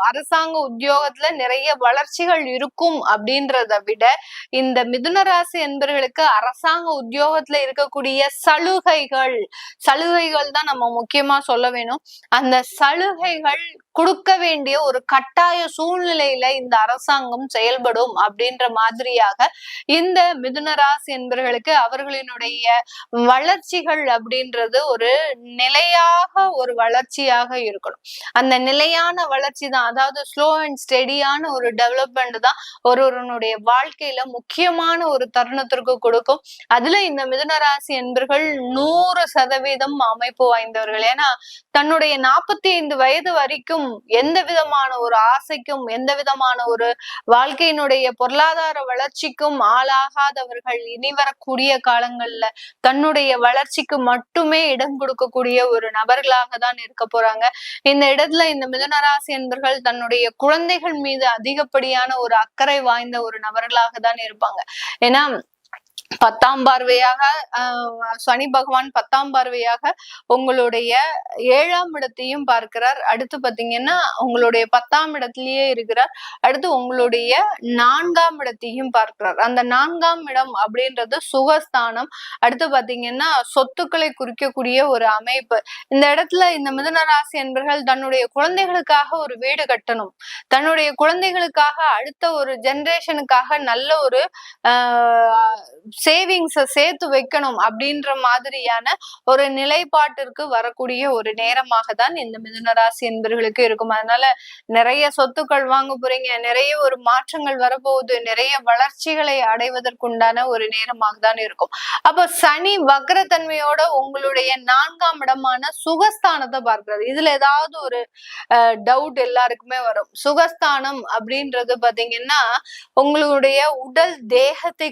அரசாங்க உத்தியோகத்துல நிறைய வளர்ச்சிகள் இருக்கும் அப்படின்றத விட இந்த மிதுன ராசி என்பவர்களுக்கு அரசாங்க உத்தியோகத்துல இருக்கக்கூடிய சலுகைகள் தான் நம்ம முக்கியமா சொல்ல வேணும். அந்த சலுகைகள் கொடுக்க வேண்டிய ஒரு கட்டாய சூழ்நிலையில இந்த அரசாங்கம் செயல்படும் அப்படின்ற மாதிரியாக இந்த மிதுன ராசி என்பவர்களுக்கு அவர்களினுடைய வளர்ச்சிகள் அப்படின்றது ஒரு நிலையாக ஒரு வளர்ச்சியாக இருக்கணும். அந்த நிலையான வளர்ச்சி தான், அதாவது ஸ்லோ அண்ட் ஸ்டெடியான ஒரு டெவலப்மெண்ட் தான் ஒருவருடைய வாழ்க்கையில முக்கியமான ஒரு தருணத்திற்கு கொடுக்கும். அதுல இந்த மிதுன ராசி என்பர்கள் 100% அமைப்பு வாய்ந்தவர்கள். ஏன்னா தன்னுடைய 45 வயது வரைக்கும் எந்த விதமான ஒரு ஆசைக்கும் எந்த விதமான ஒரு வாழ்க்கையினுடைய பொருளாதார வளர்ச்சிக்கும் ஆளாகாதவர்கள் இனி வரக்கூடிய காலங்கள்ல தன்னுடைய வளர்ச்சிக்கு மட்டுமே இடம் கொடுக்கக்கூடிய ஒரு நபர்களாக தான் இருக்க போறாங்க. இந்த இடத்துல இந்த மிதுன ராசி என்பர்கள் தன்னுடைய குழந்தைகள் மீது அதிகப்படியான ஒரு அக்கறை வாய்ந்த ஒரு நபர்களாக தான் இருப்பாங்க. ஏன்னா 10ஆம் பார்வையாக சனி பகவான் 10ஆம் பார்வையாக உங்களுடைய 7ஆம் இடத்தையும் பார்க்கிறார். அடுத்து பாத்தீங்கன்னா உங்களுடைய 10ஆம் இடத்திலேயே இருக்கிறார். அடுத்து உங்களுடைய 4ஆம் இடத்தையும் பார்க்கிறார். அந்த 4ஆம் இடம் அப்படின்றது சுகஸ்தானம். அடுத்து பாத்தீங்கன்னா சொத்துக்களை குறிக்கக்கூடிய ஒரு அமைப்பு. இந்த இடத்துல இந்த மிதுன ராசி என்பர்கள் தன்னுடைய குழந்தைகளுக்காக ஒரு வீடு கட்டணும், தன்னுடைய குழந்தைகளுக்காக அடுத்த ஒரு ஜெனரேஷனுக்காக நல்ல ஒரு சேவிங்ஸ சேர்த்து வைக்கணும் அப்படின்ற மாதிரியான ஒரு நிலைப்பாட்டிற்கு வரக்கூடிய ஒரு நேரமாக தான் இந்த மிதுன ராசி என்பர்களுக்கு இருக்கும். அதனால நிறைய சொத்துக்கள் வாங்க போறீங்க, நிறைய ஒரு மாற்றங்கள் வரப்போகுது, நிறைய வளர்ச்சிகளை அடைவதற்குண்டான ஒரு நேரமாக தான் இருக்கும். அப்ப சனி வக்ரத்தன்மையோட உங்களுடைய 4ஆம் இடமான சுகஸ்தானத்தை பார்க்கிறது. இதுல ஏதாவது ஒரு டவுட் எல்லாருக்குமே வரும். சுகஸ்தானம் அப்படின்றது பாத்தீங்கன்னா உங்களுடைய உடல் தேகத்தை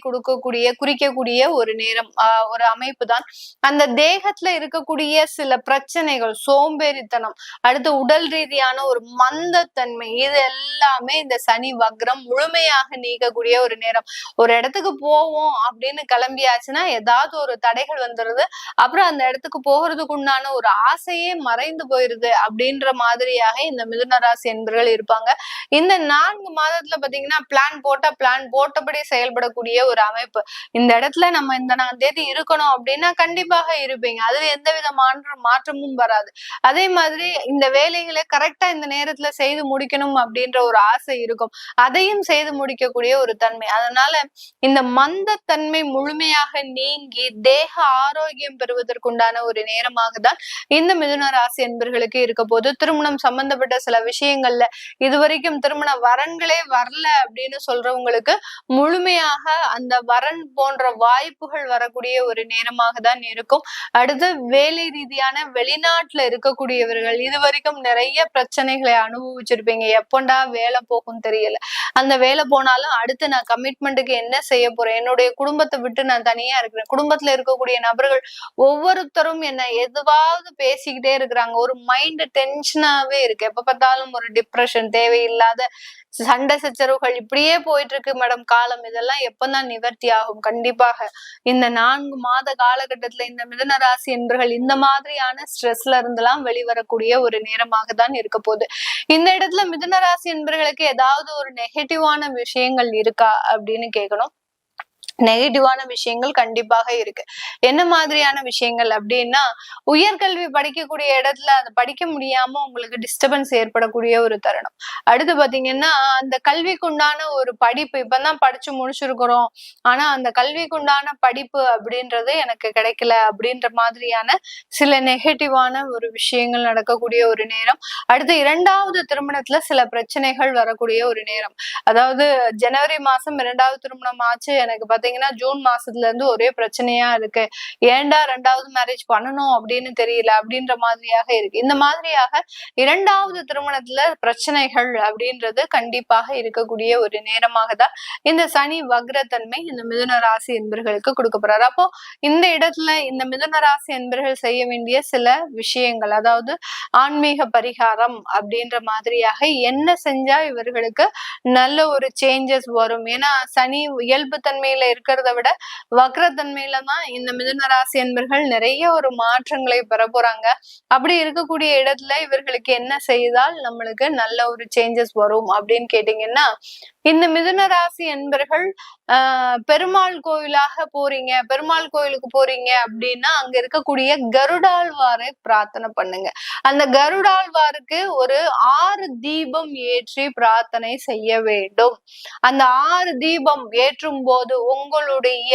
குறிக்கக்கூடிய ஒரு நேரம், ஒரு அமைப்பு தான். அந்த தேகத்துல இருக்கக்கூடிய சில பிரச்சனைகள், சோம்பேறித்தனம், அடுத்து உடல் ரீதியான ஒரு மந்தத்தன்மை, இது எல்லாமே இந்த சனி வக்ரம் முழுமையாக நீக்கக்கூடிய ஒரு நேரம். ஒரு இடத்துக்கு போவோம் அப்படின்னு கிளம்பியாச்சுன்னா ஏதாவது ஒரு தடைகள் வந்துருது, அப்புறம் அந்த இடத்துக்கு போகிறதுக்கு உண்டான ஒரு ஆசையே மறைந்து போயிருது அப்படின்ற மாதிரியாக இந்த மிதுன ராசி என்பர்கள் இருப்பாங்க. இந்த 4 மாதத்துல பாத்தீங்கன்னா பிளான் போட்டபடி செயல்படக்கூடிய ஒரு அமைப்பு. இந்த இடத்துல நம்ம இந்த தேதி இருக்கணும் அப்படின்னா கண்டிப்பாக இருப்பீங்க, அதுல எந்தவித மாற்றமும் வராது. அதே மாதிரி இந்த வேலைகளை கரெக்டா இந்த நேரத்துல செய்து முடிக்கணும் அப்படின்ற ஒரு ஆசை இருக்கும், அதையும் செய்து முடிக்கக்கூடிய ஒரு தன்மை. அதனால இந்த மந்தத்தன்மை முழுமையாக நீங்கி தேக ஆரோக்கியம் பெறுவதற்குண்டான ஒரு நேரமாக தான் இந்த மிதுன ராசி என்பர்களுக்கு இருக்க போது. திருமணம் சம்பந்தப்பட்ட சில விஷயங்கள்ல இதுவரைக்கும் திருமண வரன்களே வரல அப்படின்னு சொல்றவங்களுக்கு முழுமையாக அந்த வரன் போன்ற வாய்ப்புகள் வரக்கூடிய ஒரு நேரமாக தான் இருக்கும். அடுத்து வேலை ரீதியான வெளிநாட்டுல இருக்கக்கூடியவர்கள் இதுவரைக்கும் நிறைய பிரச்சனைகளை அனுபவிச்சிருப்பீங்க. எப்பண்டா வேலை போகும் தெரியல, அந்த வேலை போனாலும் அடுத்து நான் கமிட்மெண்ட்டுக்கு என்ன செய்ய போறேன், என்னுடைய குடும்பத்தை விட்டு நான் தனியா இருக்கிறேன், குடும்பத்துல இருக்கக்கூடிய நபர்கள் ஒவ்வொருத்தரும் என்ன எதுவாவது பேசிக்கிட்டே இருக்கிறாங்க, ஒரு மைண்ட் டென்ஷனாவே இருக்கு, எப்ப பார்த்தாலும் ஒரு டிப்ரெஷன், தேவையில்லாத சண்டை சச்சரவுகள் இப்படியே போயிட்டு இருக்கு மேடம் காலம். இதெல்லாம் எப்பதான் நிவர்த்தி ஆகும்? கண்டிப்பாக இந்த 4 மாத காலகட்டத்துல இந்த மிதுன ராசி என்பர்கள் இந்த மாதிரியான ஸ்ட்ரெஸ்ல இருந்தெல்லாம் வெளிவரக்கூடிய ஒரு நேரமாக தான் இருக்க போகுது. இந்த இடத்துல மிதுன ராசி என்பர்களுக்கு ஏதாவது ஒரு நெகட்டிவான விஷயங்கள் இருக்கா அப்படின்னு கேட்கணும். நெகட்டிவான விஷயங்கள் கண்டிப்பாக இருக்கு. என்ன மாதிரியான விஷயங்கள் அப்படின்னா, உயர்கல்வி படிக்கக்கூடிய இடத்துல அதை படிக்க முடியாம உங்களுக்கு டிஸ்டர்பன்ஸ் ஏற்படக்கூடிய ஒரு தருணம். அடுத்து பாத்தீங்கன்னா அந்த கல்விக்குண்டான ஒரு படிப்பு இப்பதான் படிச்சு முடிச்சிருக்கிறோம், ஆனா அந்த கல்விக்குண்டான படிப்பு அப்படின்றது எனக்கு கிடைக்கல அப்படின்ற மாதிரியான சில நெகட்டிவான ஒரு விஷயங்கள் நடக்கக்கூடிய ஒரு நேரம். அடுத்து 2வது திருமணத்துல சில பிரச்சனைகள் வரக்கூடிய ஒரு நேரம். அதாவது ஜனவரி மாசம் 2வது திருமணம் ஆச்சு, எனக்கு பாத்தீங்கன்னா ஜூன் மாசத்துல இருந்து ஒரே பிரச்சனையா இருக்கு, ஏன்டா 2வது மேரேஜ் பண்ணணும் அப்படின்னு தெரியல அப்படின்ற மாதிரியாக இருக்கு. இந்த மாதிரியாக 2வது திருமணத்துல பிரச்சனைகள் அப்படின்றது கண்டிப்பாக இருக்கக்கூடிய ஒரு நேரமாக தான் இந்த சனி வக்ரத்தன்மை இந்த மிதுன ராசி என்பர்களுக்கு கொடுக்கப்படுறாரு. அப்போ இந்த இடத்துல இந்த மிதுன ராசி என்பர்கள் செய்ய வேண்டிய சில விஷயங்கள், அதாவது ஆன்மீக பரிகாரம் அப்படின்ற மாதிரியாக என்ன செஞ்சா இவர்களுக்கு நல்ல ஒரு சேஞ்சஸ் வரும். ஏன்னா சனி இயல்பு தன்மையில இருக்கிறத விட வக்ரத்தன்மையில தான் இந்த மிதுன ராசி என்பர்கள் நிறைய ஒரு மாற்றங்களை பெற போறாங்க. அப்படி இருக்கக்கூடிய இடத்துல இவர்களுக்கு என்ன செய்தால் நம்மளுக்கு நல்ல ஒரு சேஞ்சஸ் வரும் அப்படின்னு கேட்டீங்கன்னா, இந்த மிதுன ராசி என்பர்கள் பெருமாள் கோயிலுக்கு போறீங்க அப்படின்னா அங்க இருக்கக்கூடிய கருடாழ்வாரை பிரார்த்தனை பண்ணுங்க. அந்த கருடாழ்வாருக்கு ஒரு 6 தீபம் ஏற்றி பிரார்த்தனை செய்ய வேண்டும். அந்த 6 தீபம் ஏற்றும் போது உங்களுடைய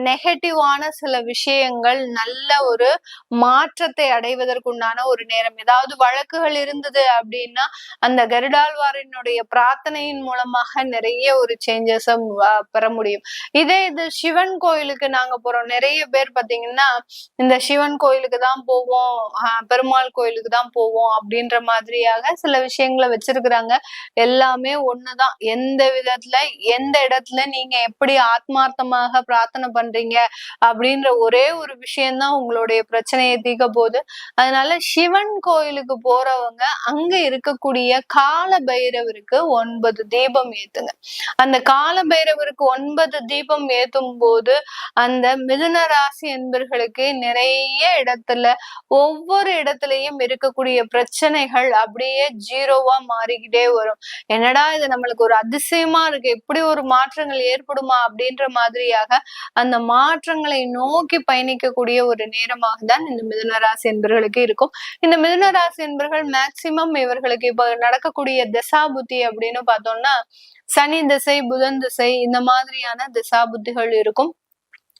நெகட்டிவான சில விஷயங்கள் நல்ல ஒரு மாற்றத்தை அடைவதற்குண்டான ஒரு நேரம். ஏதாவது வழக்குகள் இருந்தது அப்படின்னா அந்த கருடாழ்வாரினுடைய பிரார்த்தனையின் மூலமாக நிறைய ஒரு சேஞ்சஸ் பெற முடியும். இது சிவன் கோயிலுக்கு நாங்க போறோம், நிறைய பேர் பாத்தீங்கன்னா இந்த சிவன் கோயிலுக்கு தான் போவோம், பெருமாள் கோயிலுக்கு தான் போவோம் அப்படின்ற மாதிரியாக சில விஷயங்களை வச்சிருக்கிறாங்க. எல்லாமே ஒண்ணுதான். எந்த விதத்துல எந்த இடத்துல நீங்க எப்படி ஆத்மார்த்தமாக பிரார்த்தனை பண்றீங்க அப்படின்ற ஒரே ஒரு விஷயம்தான் உங்களுடைய பிரச்சனையை தீர்க்க போகுது. அதனால சிவன் கோயிலுக்கு போறவங்க அங்க இருக்கக்கூடிய கால பைரவருக்கு 9 தீபம் தீபம் ஏத்துங்க. அந்த கால பைரவருக்கு 9 தீபம் ஏத்தும் போது அந்த மிதுன ராசி என்பர்களுக்கு நிறைய இடத்துல ஒவ்வொரு இடத்துலயும் இருக்கக்கூடிய பிரச்சனைகள் அப்படியே ஜீரோவா மாறிக்கிட்டே வரும். என்னடா இது நம்மளுக்கு ஒரு அதிசயமா இருக்கு, எப்படி ஒரு மாற்றங்கள் ஏற்படுமா அப்படின்ற மாதிரியாக அந்த மாற்றங்களை நோக்கி பயணிக்கக்கூடிய ஒரு நேரமாக தான் இந்த மிதுன ராசி என்பர்களுக்கு இருக்கும். இந்த மிதுன ராசி என்பர்கள் மேக்சிமம் இவர்களுக்கு இப்ப நடக்கக்கூடிய திசா புத்தி அப்படின்னு பார்த்தோம்னா சனி திசை, புதன் திசை, இந்த மாதிரியான திசா புத்திகள் இருக்கும்.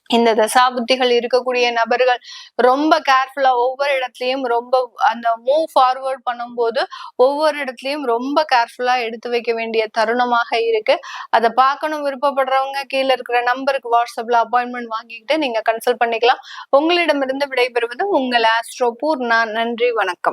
இந்த தசாபுத்திகள் இருக்கக்கூடிய நபர்கள் ரொம்ப கேர்ஃபுல்லா ஒவ்வொரு இடத்துலயும் ரொம்ப அந்த மூவ் ஃபார்வர்ட் பண்ணும்போது ஒவ்வொரு இடத்துலயும் ரொம்ப கேர்ஃபுல்லா எடுத்து வைக்க வேண்டிய தருணமாக இருக்கு. அதை பார்க்கணும் விருப்பப்படுறவங்க கீழே இருக்கிற நம்பருக்கு வாட்ஸ்அப்ல அப்பாயின்மெண்ட் வாங்கிக்கிட்டு நீங்க கன்சல்ட் பண்ணிக்கலாம். உங்களிடமிருந்து விடைபெறுவது உங்கள் ஆஸ்ட்ரோ பூர்ணா. நன்றி, வணக்கம்.